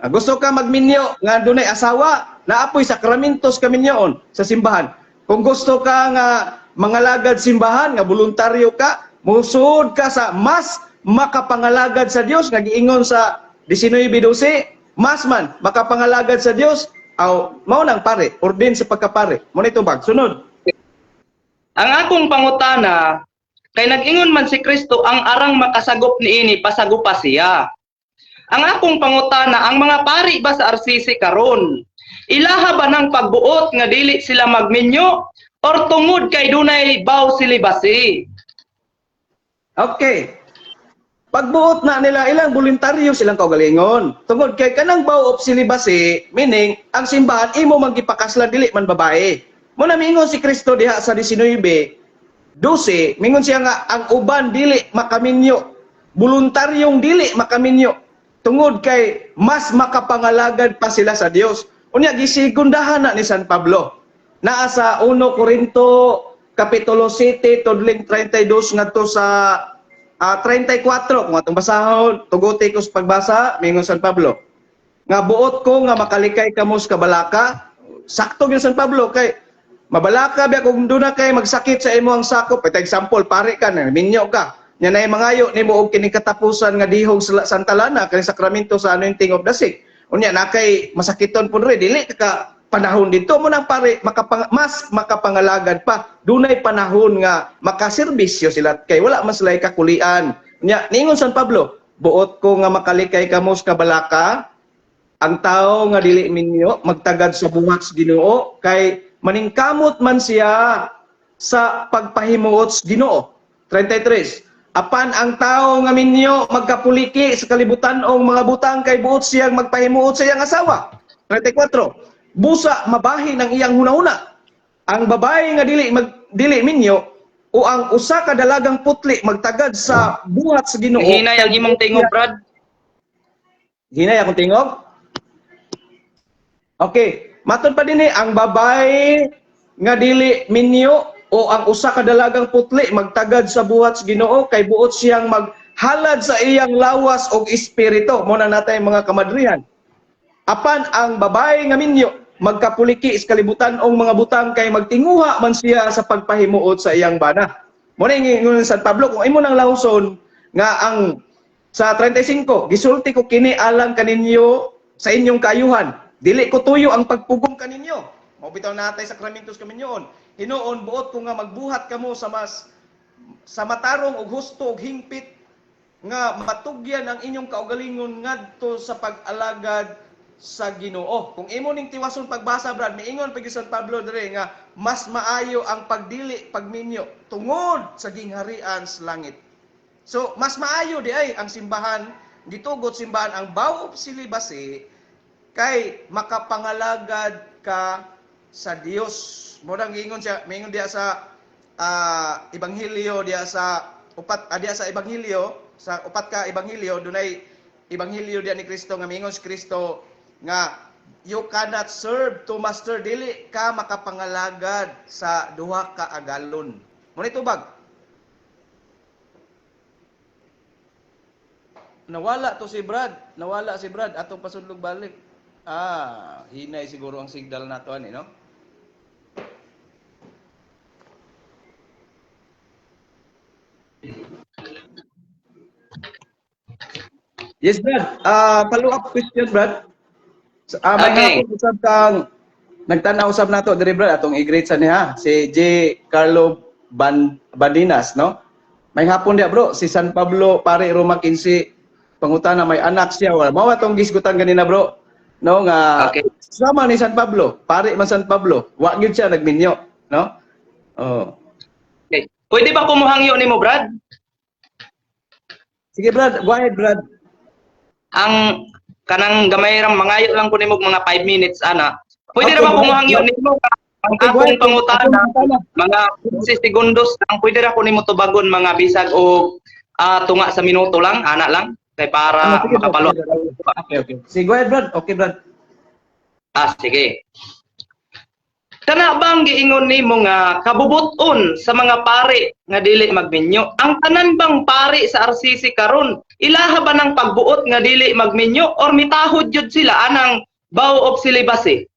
Gusto ka magminyo nga dunay asawa, naapoy sakramentos kaminyoon sa simbahan. Kung gusto ka nga mangalagad simbahan nga voluntaryo ka, musud ka sa mas makapangalagad sa Dios nga giingon sa 19:12, mas man makapangalagad sa Dios aw mao nang pare, ordin sa pagkapare. Mo nito bag sunod. Ang akong pangutana kay nag-ingon man si Kristo ang arang makasagop niini pasagupa siya. Ang akong pangutana, ang mga pari ba sa RCC karon, ilaha ba ng pagbuot nga dili sila magminyo or tungod kay dunay vow celibacy? Okay. Pagbuot na nila ilang voluntaryo silang kaugalingon. Tungod kay kanang vow of celibacy, meaning ang simbahan imo magipakaslan dili man babae. Mo na miingon si Kristo diha sa 19:12, mingon siya nga ang uban dili makaminyo, voluntaryong dili makaminyo tungod kay mas makapangalagad pa sila sa Dios. Unya gisigundahan na ni San Pablo. Naa sa 1 Corinto kapitulo 7 tudling 32 ngadto sa 34 kung atong basahon, tuguti ko sa pagbasa, mingon San Pablo. Nga buot ko nga makalikay kamo sa kabalaka. Sakto gyud San Pablo kay mabalaka biya kung doon na kay magsakit sa imo ang sakop. Ito example, pare ka na, minyo ka. Yan ay mangayo ni mo og kining katapusan nga dihong santalana kay sakramento sa anointing of the sick. Unya na kay masakiton pud re dili ka panahon dito mo nang pare mas makapangalagad pa. Dunay panahon nga makaserbisyo sila kay wala mas lay kakulian. Unya ningon San Pablo, buot ko nga makalikay kamo sa kabalaka ang tao nga dili minyo magtagad sa buhat sa Ginoo kay maningkamot man siya sa pagpahimuot sa Ginoo. 33. Apan ang tao nga minyo magkapuliki sa kalibutan o mga butang kay buot siyang magpahimuot sa iyang asawa. 34. Busa mabahin ang iyang hunahuna. Ang babae nga dili minyo o ang usa ka dalagang putli magtagad sa buhat sa Ginoo. Hinay ang imong tingog, Brad. Hinay akong tingog? Okay. Matod pa dinhi ang babae nga dili minyo o ang usa ka dalagang putli magtagad sa buhat sa Ginoo kay buot siyang maghalad sa iyang lawas og espiritu. Mo na natay mga kamadrihan. Apan ang babae nga minyo magkapuliki is kalibutan ong mga butang kay magtinguha man siya sa pagpahimuot sa iyang bana. Mo na ingon San Pablo kung imo nang lahuson nga ang sa 35 gisulti ko kini alang kaninyo sa inyong kayuhan. Dili ko tuyo ang pagpugong kaninyo. Mao bitaw natay sakramentos kaminyoon. Hinuon buot ko nga magbuhat kamo sa matarong og husto og hingpit nga matugyan ang inyong kaugalingon ngadto sa pag-alagad sa Ginoo. Kung imo ning tiwason pagbasa brad, miingon pa San Pablo dire nga mas maayo ang pagdili pagminyo tungod sa gingharian sa langit. So mas maayo di ay ang simbahan gitugot simbahan ang bawop silibase kay makapangalagad ka sa Dios. Modang giingon siya, miingon diya sa ebanghelyo diya sa ebanghelyo sa upat ka ebanghelyo dunay ebanghelyo diya ni Kristo nga miingon si Kristo nga you cannot serve two master, dili ka makapangalagad sa duha ka agalon. Muna itubag. Nawala si Brad atong pasudlog balik. Hinay siguro ang signal nato ani, no? Yes, Brad. Follow-up question, Brad. Okay. Usab kang nagtanaw usab nato diri Brad atong i-greet sa niya si J. Carlo Badinas, no? May hapon dia bro, si San Pablo pare Roma 15 pangutana may anak siya wala. Mao atong gisgutan ganina bro. No nga Okay. sama ni San Pablo, pare man San Pablo. Wa gyud siya nagminyo, no? Oh. Okay. Pwede ba kumuhangyo nimo, Brad? Sige Brad, go ahead Brad. Ang kanang gamay rang mangayo lang ko nimo mga 5 minutes ana. Pwede Okay, ra ba Brad. kumuhangyo nimo ang Okay, go akong ahead. pangutana Pangutana. mga 15 segundos lang pwede ra ko nimo tubagon mga bisag o tunga sa minuto lang, ana lang kay para Sige, Brad. makapalo. Okay. Sige, go ahead Brad. Okay Brad. Sige. Kana bang giingon nimo nga kabubuton sa mga pari nga dili magminyo? Ang tanan bang pari sa RCC karon ilaha ba ng pagbuot nga dili magminyo or mitahod jud sila anang vow of celibacy?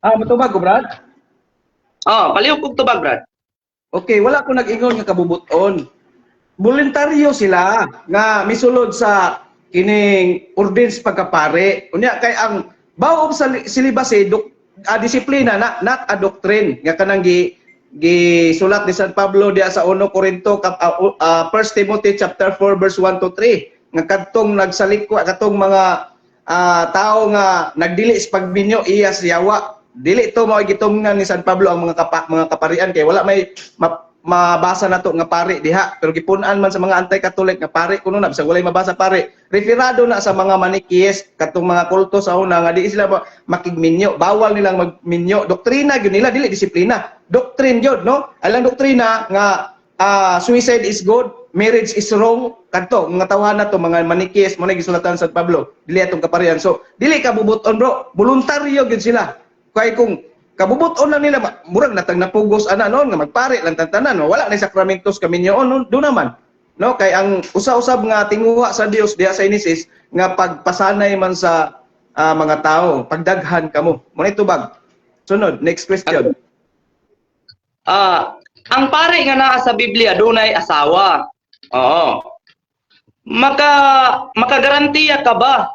Matubag ko Brad. Palihog kog tubag, Brad. Okay, wala ko nag-ingon nga kabubuton. Voluntaryo sila nga misulod sa kining ordinance pagkapare. Unya kay ang vow of celibacy disiplina not a doctrine nga kanang sulat ni San Pablo diya sa 1 Corinto 1 Timothy chapter 4 verse 1 to 3 nga kadtong nagsalikwa katong mga tao nga nagdili sa pagminyo iya siyawa. Dili to mao gitungnan ni San Pablo ang mga kaparian kay wala may mabasa nato nga pare diha pero gipun-an man sa mga anti-Catholic nga pare kuno na bisag walay mabasa pare referado na sa mga manikiyes katong mga kulto sa una nga di sila makigminyo bawal nilang magminyo doktrina gyud nila dili disiplina doctrine gyud no alang doktrina nga suicide is good marriage is wrong kadto mga tawhan nato mga manikiyes mo na gisulatan sa Pablo dili atong kaparian so dili ka bubuton bro voluntaryo gyud sila kay kung kabubuton lang nila, murag natang napugos ana noon nga magpare lang tantanan, wala na sakramentos kami niyon do naman. No, kay ang usa-usab nga tinguha sa Dios diha sa Genesis nga pagpasanay man sa mga tao, pagdaghan kamo. Mo ni tubag. Sunod, next question. Ang pare nga naa sa Biblia dunay asawa. Oo. Makagarantiya ka ba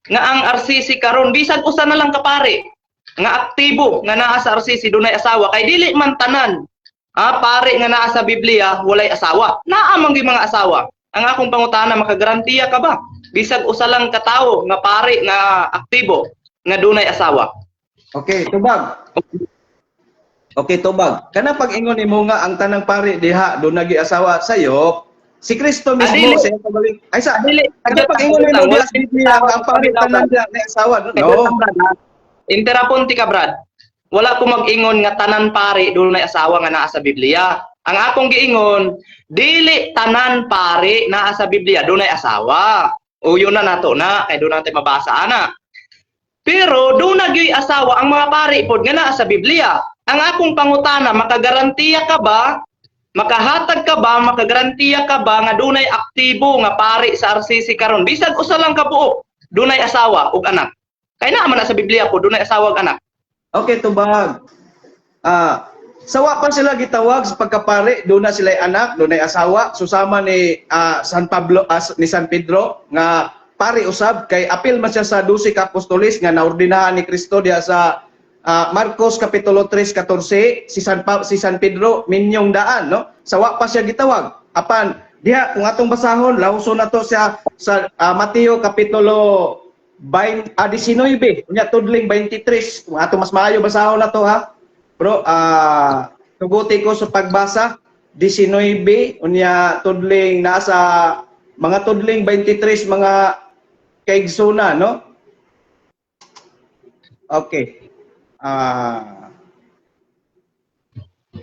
nga ang RCC karon bisag usa na lang ka pare nga aktibo nga naa sa RCC dunay asawa kay dili man tanan pare nga naa sa Biblia walay asawa naa man gyud mga asawa ang akong pangutana makagarantiya ka ba bisag usa lang ka tawo nga pare nga aktibo nga dunay asawa. Okay, tubag. Okay, tubag. Kana pag-ingon nimo nga ang tanang pare diha do nagi asawa sayo si Kristo mismo sa pabalik. Ay sa Dili. Kana pag-ingon nimo diha sa Biblia ang pare tanan diha nga asawa. No. Interapon ti ka, Brad. Wala ko mag-ingon nga tanan pare dunay asawa nga naa sa Biblia. Ang akong giingon, dili tanan pare naa sa Biblia dunay asawa. Uyo na nato na kay do natin mabasa ana. Pero do nagyoy asawa ang mga pari pod nga naa sa Biblia. Ang akong pangutana, makagarantiya ka ba? Makahatag ka ba? Makagarantiya ka ba nga dunay aktibo nga pari sa RCC karon? Bisag usa lang ka buok, dunay asawa ug anak. Kay naa man na sa Biblia po dunay asawa ug anak. Okay, tubag. Sawa pa sila gitawag sa pagkapare, doon na sila anak, doon ay asawa, susama ni San Pablo, ni San Pedro, nga pare usab, kay apil man siya sa 12 ka apostolis nga naordinahan ni Kristo diya sa Marcos Kapitulo 3:14, si San Pedro, minyong daan, no? Sawa pa siya gitawag. Apan, diha, kung atong basahon, lauso na to siya sa Mateo Kapitulo 19, unya tudling 23, kung atong mas maayo basahon na to ha. Bro, tuguti ko sa pagbasa 19 unya tudling nasa mga tudling 23 mga kaigsuna, no? Okay.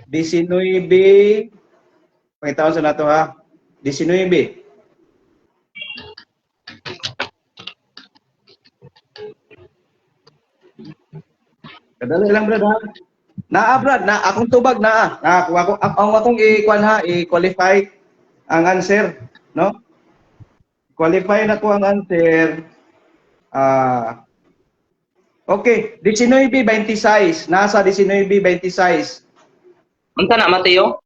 19 pangitawon sa nato ha. 19 Kadali lang brad ha. Naa brad, na akong tubag naa. Kung akong i-kwan ha, i-qualify ang answer, no? Qualify na ko ang answer. Okay, 19:26. Nasa 19:26. Unsa na Mateo?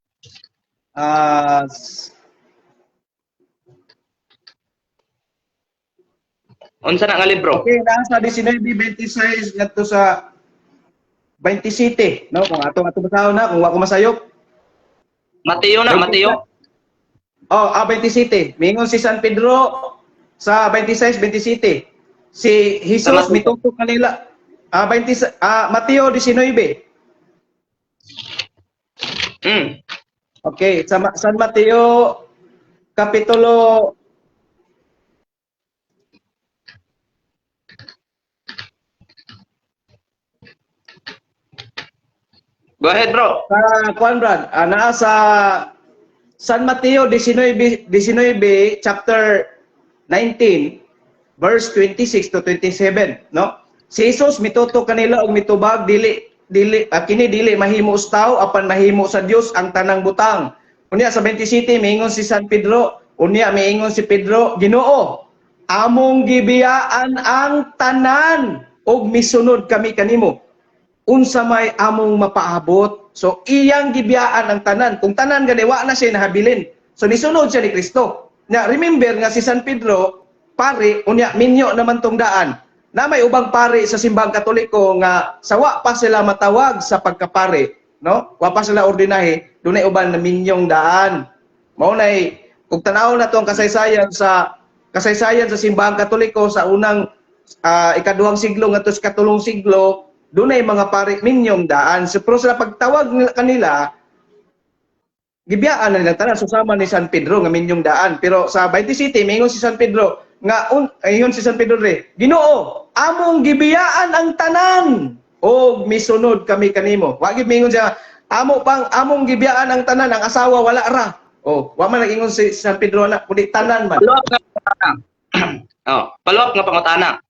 Unsa na nga libro? Okay, nasa 19:26 ngadto sa 27, no? Kung atong basahon na, kung wa ko masayop. Mateo na, Mateo. 27. Mingon si San Pedro sa 26-27. Si Jesus mitutok kanila. Mateo 19. Okay, sa San Mateo Kapitulo Go ahead, bro. Kuan brad, naa sa San Mateo 19, chapter 19, verse 26 to 27, no? Si Jesus mituto kanila og mitubag dili mahimo ustaw apan mahimo sa Dios ang tanang butang. Unya sa 27 miingon si San Pedro, unya miingon si Pedro, Ginoo, among gibiyaan ang tanan og misunod kami kanimo. Unsa may among mapaabot. So iyang gibiyaan ang tanan. Kung tanan gani wa na siya nahabilin. So nisunod siya ni Kristo. Nya remember nga si San Pedro pare unya minyo naman tong daan. Na may ubang pare sa simbang Katoliko nga sawa pa sila matawag sa pagkapare, no? Wa pa sila ordinahe, dunay uban na minyong daan. Mao nay kung tanaw na tong kasaysayan sa simbang Katoliko sa unang ikaduhang siglo ngadto sa katulong siglo, dunay mga pare minyong daan. So, pero sa pagtawag kanila, gibiyaan na nila tanan susama ni San Pedro nga minyong daan. Pero sa 27 mingon si San Pedro nga ayon si San Pedro re, Ginoo, among gibiyaan ang tanan o misunod kami kanimo. Wa gyud mingon siya, among gibiyaan ang tanan, ang asawa wala ra. Wa man nag-ingon si San Pedro na kundi tanan man. Follow up nga pangutana.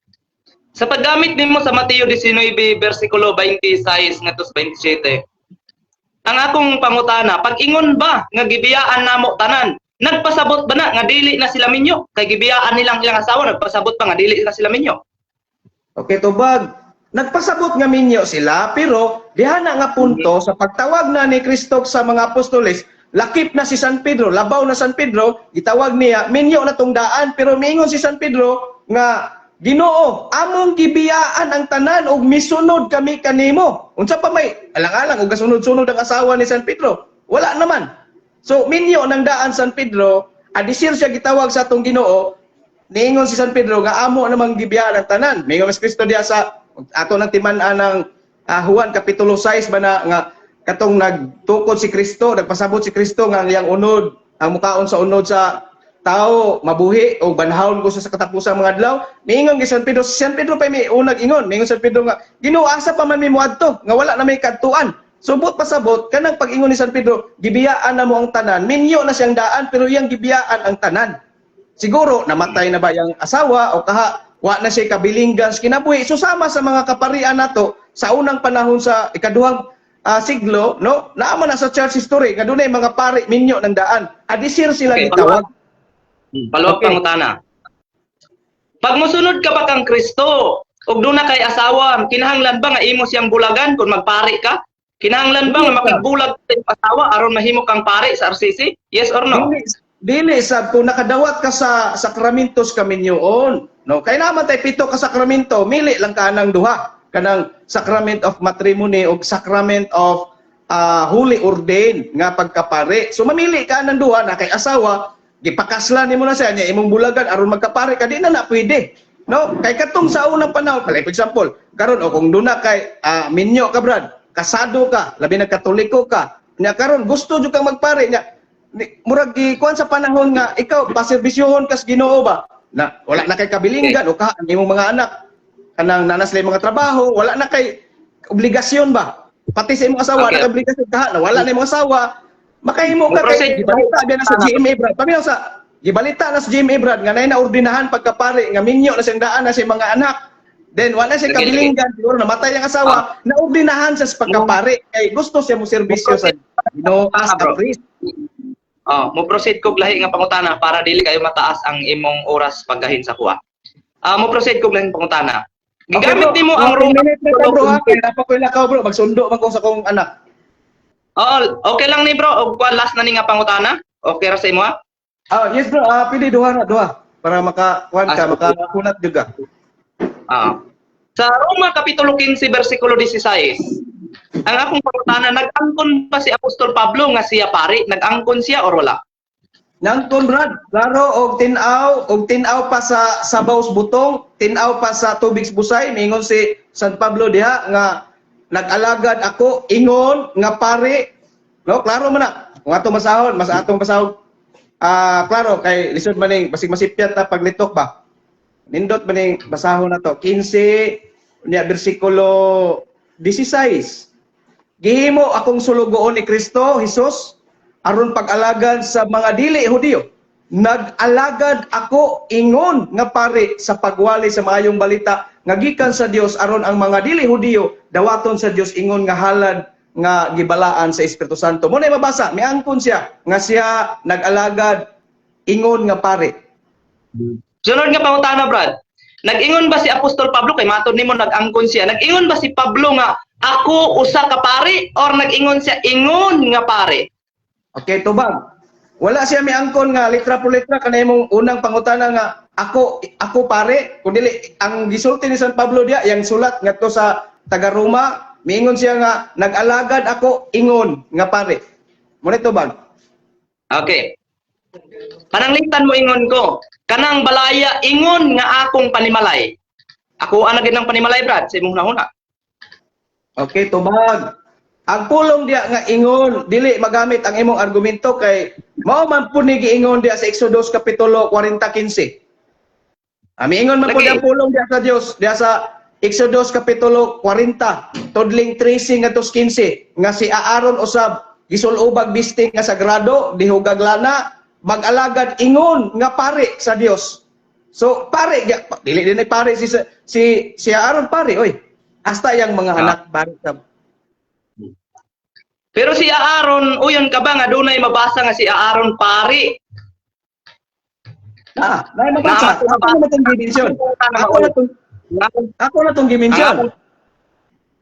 Sa paggamit nimo sa Mateo 19 bersikulo 26 ngadto sa 27. Ang akong pangutana, pag-ingon ba nga gibiyaan namo tanan? Nagpasabot ba na nga dili na sila minyo? Kay gibiyaan nilang ilang asawa, nagpasabot pa nga dili na sila minyo. Okay, tubag. Nagpasabot nga minyo sila, pero diha na nga punto sa pagtawag na ni Kristo sa mga apostoles, lakip na si San Pedro, labaw na San Pedro, gitawag niya, minyo na tong daan, pero miingon si San Pedro nga, Ginoo, among gibiyaan ang tanan og misunod kami kanimo. Unsa pa may alang-alang og gasunod-sunod ang asawa ni San Pedro? Wala naman. So minyo nang daan San Pedro, adisir siya gitawag sa atong Ginoo. Niingon si San Pedro nga amo namang gibiyaan ang tanan. Mingon mas Kristo diya sa ato nang timan-an ng Juan kapitulo 6 ba na nga katong nagtukod si Kristo, nagpasabot si Kristo nga iyang unod, ang mukaon sa unod sa tao mabuhi o banhawon ko sa katapusang mga adlaw. Miingon gi San Pedro pa may unag ingon. Miingon San Pedro nga, Ginoo, asa pa man mi moadto nga wala na may kadtuan. Subot pasabot kanang pag-ingon ni San Pedro, gibiyaan na mo ang tanan. Minyo na siyang daan pero iyang gibiyaan ang tanan. siguro namatay na ba yung asawa o wa na siya kabilinggan sa kinabuhi. So sama sa mga kaparian nato sa unang panahon sa ikaduhang siglo, no? Naama na sa church history nga dunay mga pari minyo ng daan. Adisir sila Okay, gitawag. Palawag Okay. pangutana. Pag mosunod ka ba kang Kristo, ug doon na kay asawa, kinahanglan ba nga imo siyang bulagan kung magpari ka? Kinahanglan ba nga makigbulag sa iyong asawa aron mahimo kang pari sa RCC? Yes or no? Dili sab kung nakadawat ka sa sakramentos kaminyoon, no? Kay naman tay pito ka sakramento, mili lang ka ng duha, kanang sacrament of matrimony o sacrament of holy ordain nga pagkapari. So mamili ka ng duha na kay asawa, gipakaslan nimo na siya nya imong bulagan aron magkapari ka, di na pwede. No? Kay katong sa unang panahon, for example, karon o kung duna kay minyo ka brad, kasado ka, labi na katoliko ka, nya karon gusto jud kang magpari nya murag gikuan sa panahon nga ikaw paserbisyohon kas Ginoo ba na wala na kay kabilinggan o ka ang imong mga anak kanang nanas lay mga trabaho, wala na kay obligasyon ba pati sa imong asawa Okay. na obligasyon ka na wala na imong asawa makahimo ka kay gibalita na sa GMA brad paminaw sa gibalita na sa GMA brad nga nay naordinahan pagkapari nga minyo na siyang daan na sa mga anak. Then wala siya Sige, kabilinggan, siguro namatay ang asawa, naordinahan siya sa pagkapari kay gusto siya mo serbisyo sa Ginoo as a priest. Mo proceed kog lahi nga pangutana para dili kayo mataas ang imong oras paggahin sa kuha. Mo proceed kog lahi nga pangutana. Gigamit nimo ang room Roma. bro, kay napa ko lakaw bro, magsundo man ko sa kong anak. Okay lang ni bro. Og kuha last na ni nga pangutana. Okay ra sa imo ha? Yes bro, pili duha para makakuan ka, makakunat juga. Sa Roma Kapitulo 15 versikulo 16, ang akong pangutana, nag-angkon pa si Apostol Pablo nga siya pari? Nag-angkon siya or wala? Nangton brad, klaro og tinaw pa sa sabaw sa butong, tinaw pa sa tubig sa busay, mingon si San Pablo diha nga nag-alagad ako ingon nga pari. No, klaro man na. Kung atong masahon, mas atong pasahon. Klaro kay lisod man ning basig masipyat ta paglitok ba. Nindot man ning basahon na to 15 niya bersikulo 16. Gihimo akong sulugoon ni Kristo Jesus aron pag-alagad sa mga dili Hudiyo. Nag-alagad ako ingon nga pari sa pagwali sa maayong balita nga gikan sa Dios aron ang mga dili Hudiyo dawaton sa Dios ingon nga halad nga gibalaan sa Espiritu Santo. Mo na mabasa, miangkon siya nga siya nag-alagad ingon nga pari. Sunod nga pangutana, Brad. Nag-ingon ba si Apostol Pablo kay matod nimo nag-angkon siya? Nag-ingon ba si Pablo nga ako usa ka pari or nag-ingon siya ingon nga pari? Okay, tubag. Wala siya miangkon nga litra por litra kanay mong unang pangutana nga ako pare, kundi ang gisulti ni San Pablo diya yang sulat ngadto sa taga Roma, miingon siya nga nag-alagad ako ingon nga pare. Muna tubag. Okay. Pananglitan mo ingon ko. Kanang balaya ingon nga akong panimalay. Ako ana gid ng panimalay, Brad, sa imong hunahuna. Okay, tubag. Ang pulong diya nga ingon, dili magamit ang imong argumento kay mao man pud ni giingon diya sa Exodus kapitulo 40:15. Miingon man pud Lagi. ang pulong diya sa Dios, diya sa Exodus kapitulo 40, tudling 13 ngadto 15 nga si Aaron usab gisulubag bistig nga sagrado, dihugag lana, mag-alagad ingon nga pare sa Dios. So pare, dili din pare si Aaron pare, oy. Hasta yang mga anak pare sa. Pero si Aaron, uyon ka ba nga dunay mabasa nga si Aaron pari? Nay mabasa. Ako na tong dimension. Ako na tong dimension.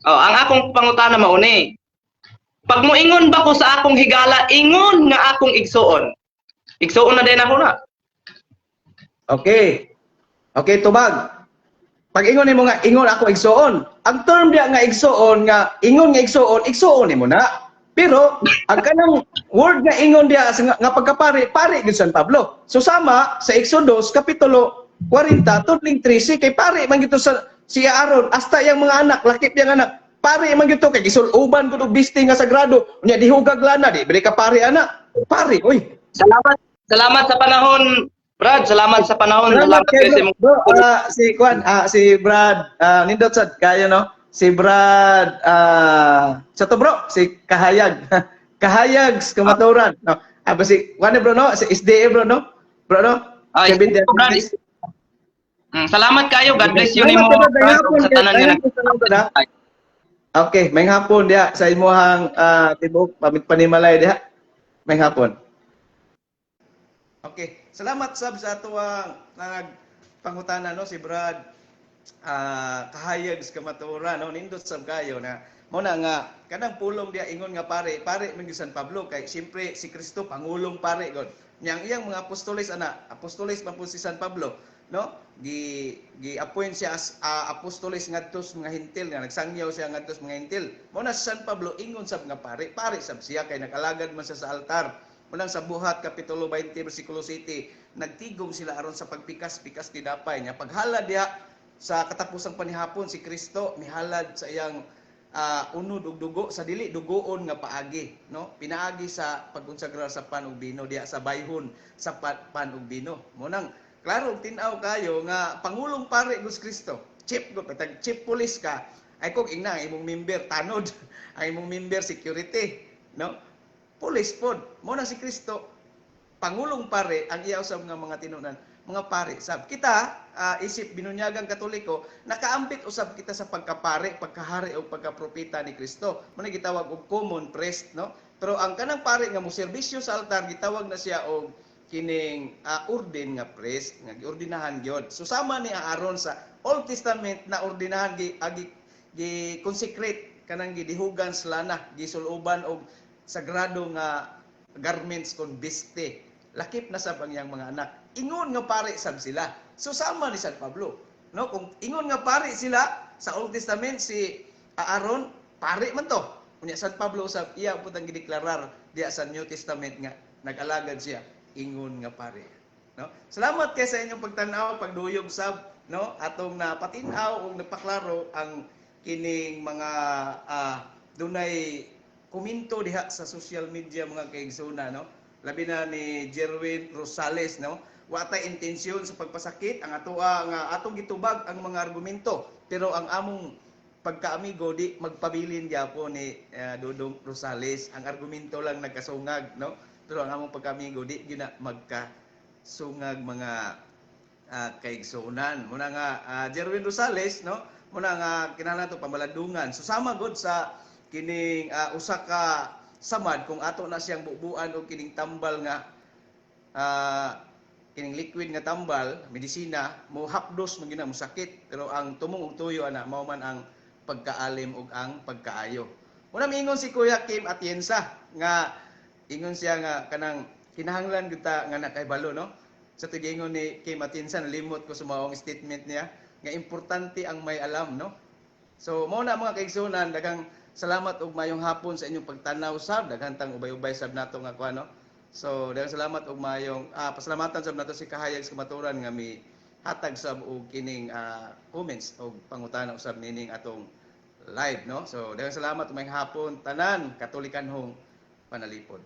Ang akong pangutana mauni. Pag moingon ba ko sa akong higala, ingon nga akong igsuon. Igsuon na din ako na. Okay. Okay, tubag. Pag ingon nimo nga ingon ako igsuon. Ang term diya nga igsuon nga ingon nga igsuon nimo na. Pero ang kanang word nga ingon diya nga pagkapari, pari gid San Pablo. So sama sa Exodus kapitulo 40 tudling 13 kay pari man gito sa si Aaron hasta yang mga anak, lakip yang anak. Pari man gito kay gisuluban ko og bistig nga sagrado. Unya dihugag lana di bili ka pari anak. Pari, oy. Salamat sa panahon, Brad. Salamat sa panahon. Salamat Salamat kayo, bro. Si Brad, nindot sad kayo, no? Si Brad, sa to bro, si Kahayag. Kahayag, kamaturan. No? Ba si, bro, no? Si SDA, bro, no? Bro, no? Ay, Kevin Diaz. Brad, salamat kayo. God bless you Salamat nimo. kayo, may hapon, Sa tanan may nga hapon, salamat, ha? Okay, may hapon diha sa imuhang tibok panimalay diha. May hapon. Okay, salamat sab sa atuang nagpangutana no si Brad kahayag sa kamatura no nindot sab kayo na mo na nga kanang pulong dia ingon nga pare man gyud San Pablo kay siyempre si Kristo pangulong pare god. Yang iyang mga apostoles apostoles man po si San Pablo no gi-appoint siya as apostoles ngadto sa mga hentil nga nagsangyaw siya ngadto sa mga hentil. Mo na si San Pablo ingon sab nga pare sab siya kay nakalagad man siya sa altar. Munang sa Buhat Kapitulo 20 bersikulo 7 nagtigom sila aron sa pagpikas-pikas ti dapay niya paghalad diha sa katapusang panihapon si Kristo mihalad sa iyang unod ug dugo sa dili dugoon nga paagi no pinaagi sa pagkonsagrar sa pan ug bino diha sa bayhon sa pan ug bino mo nang klaro tin-aw kayo nga pangulong pare Gus Kristo chief go patag chief police ka ay kog ingna ang imong member tanod ang imong member security no police pod mo na si Kristo pangulong pare ang iya usab nga mga tinunan mga pare sab kita isip binunyagang katoliko nakaambit usab kita sa pagkapare pagkahari o pagkapropeta ni Kristo mo na gitawag og common priest no pero ang kanang pare nga mo serbisyo sa altar gitawag na siya og kining orden nga priest nga giordinahan gyud so sama ni Aaron sa Old Testament na ordinahan gi consecrate kanang gidihugan sa lana gisuluban og sagrado nga garments kon biste lakip na sab ang iyang mga anak ingon nga pare sab sila so sama ni San Pablo no kung ingon nga pare sila sa Old Testament si Aaron pare man to unya San Pablo usab iya pud ang gideklarar diha sa New Testament nga nag-alagad siya ingon nga pare no salamat kay sa inyong pagtan-aw pagduyog sab no atong napatin-aw ug napaklaro ang kining mga dunay komento diha sa social media mga kaigsoona no labi na ni Jerwin Rosales no wa tay intensyon sa pagpasakit ang atoa nga atong gitubag ang mga argumento pero ang among pagkaamigo di magpabilin gyapon ni Dudong Rosales ang argumento lang nagkasungag no pero ang among pagkaamigo di gina magkasungag mga kaigsuonan muna nga Jerwin Rosales no muna nga kinahanglan to pamaladungan susama god sa kining usa ka samad kung ato na siyang bubuan og kining tambal nga kining liquid nga tambal medisina mo hapdos mo gina mo sakit pero ang tumong ug tuyo ana mao man ang pagkaalim ug ang pagkaayo una miingon si Kuya Kim Atienza nga ingon siya nga kanang kinahanglan gyud ta nga nakaibalo no sa tigingon ni Kim Atienza nalimot ko sa maong statement niya nga importante ang may alam no so mao na mga kaigsuonan daghang salamat og mayong hapon sa inyong pagtanaw sab daghan tang ubay-ubay sab nato nga kuano so daghang salamat og mayong pasalamatan sab nato si kahayag sa kamaturan nga mi hatag sab og kining comments og pangutana usab nining atong live no so daghang salamat og mayong hapon tanan katolikanhong panalipod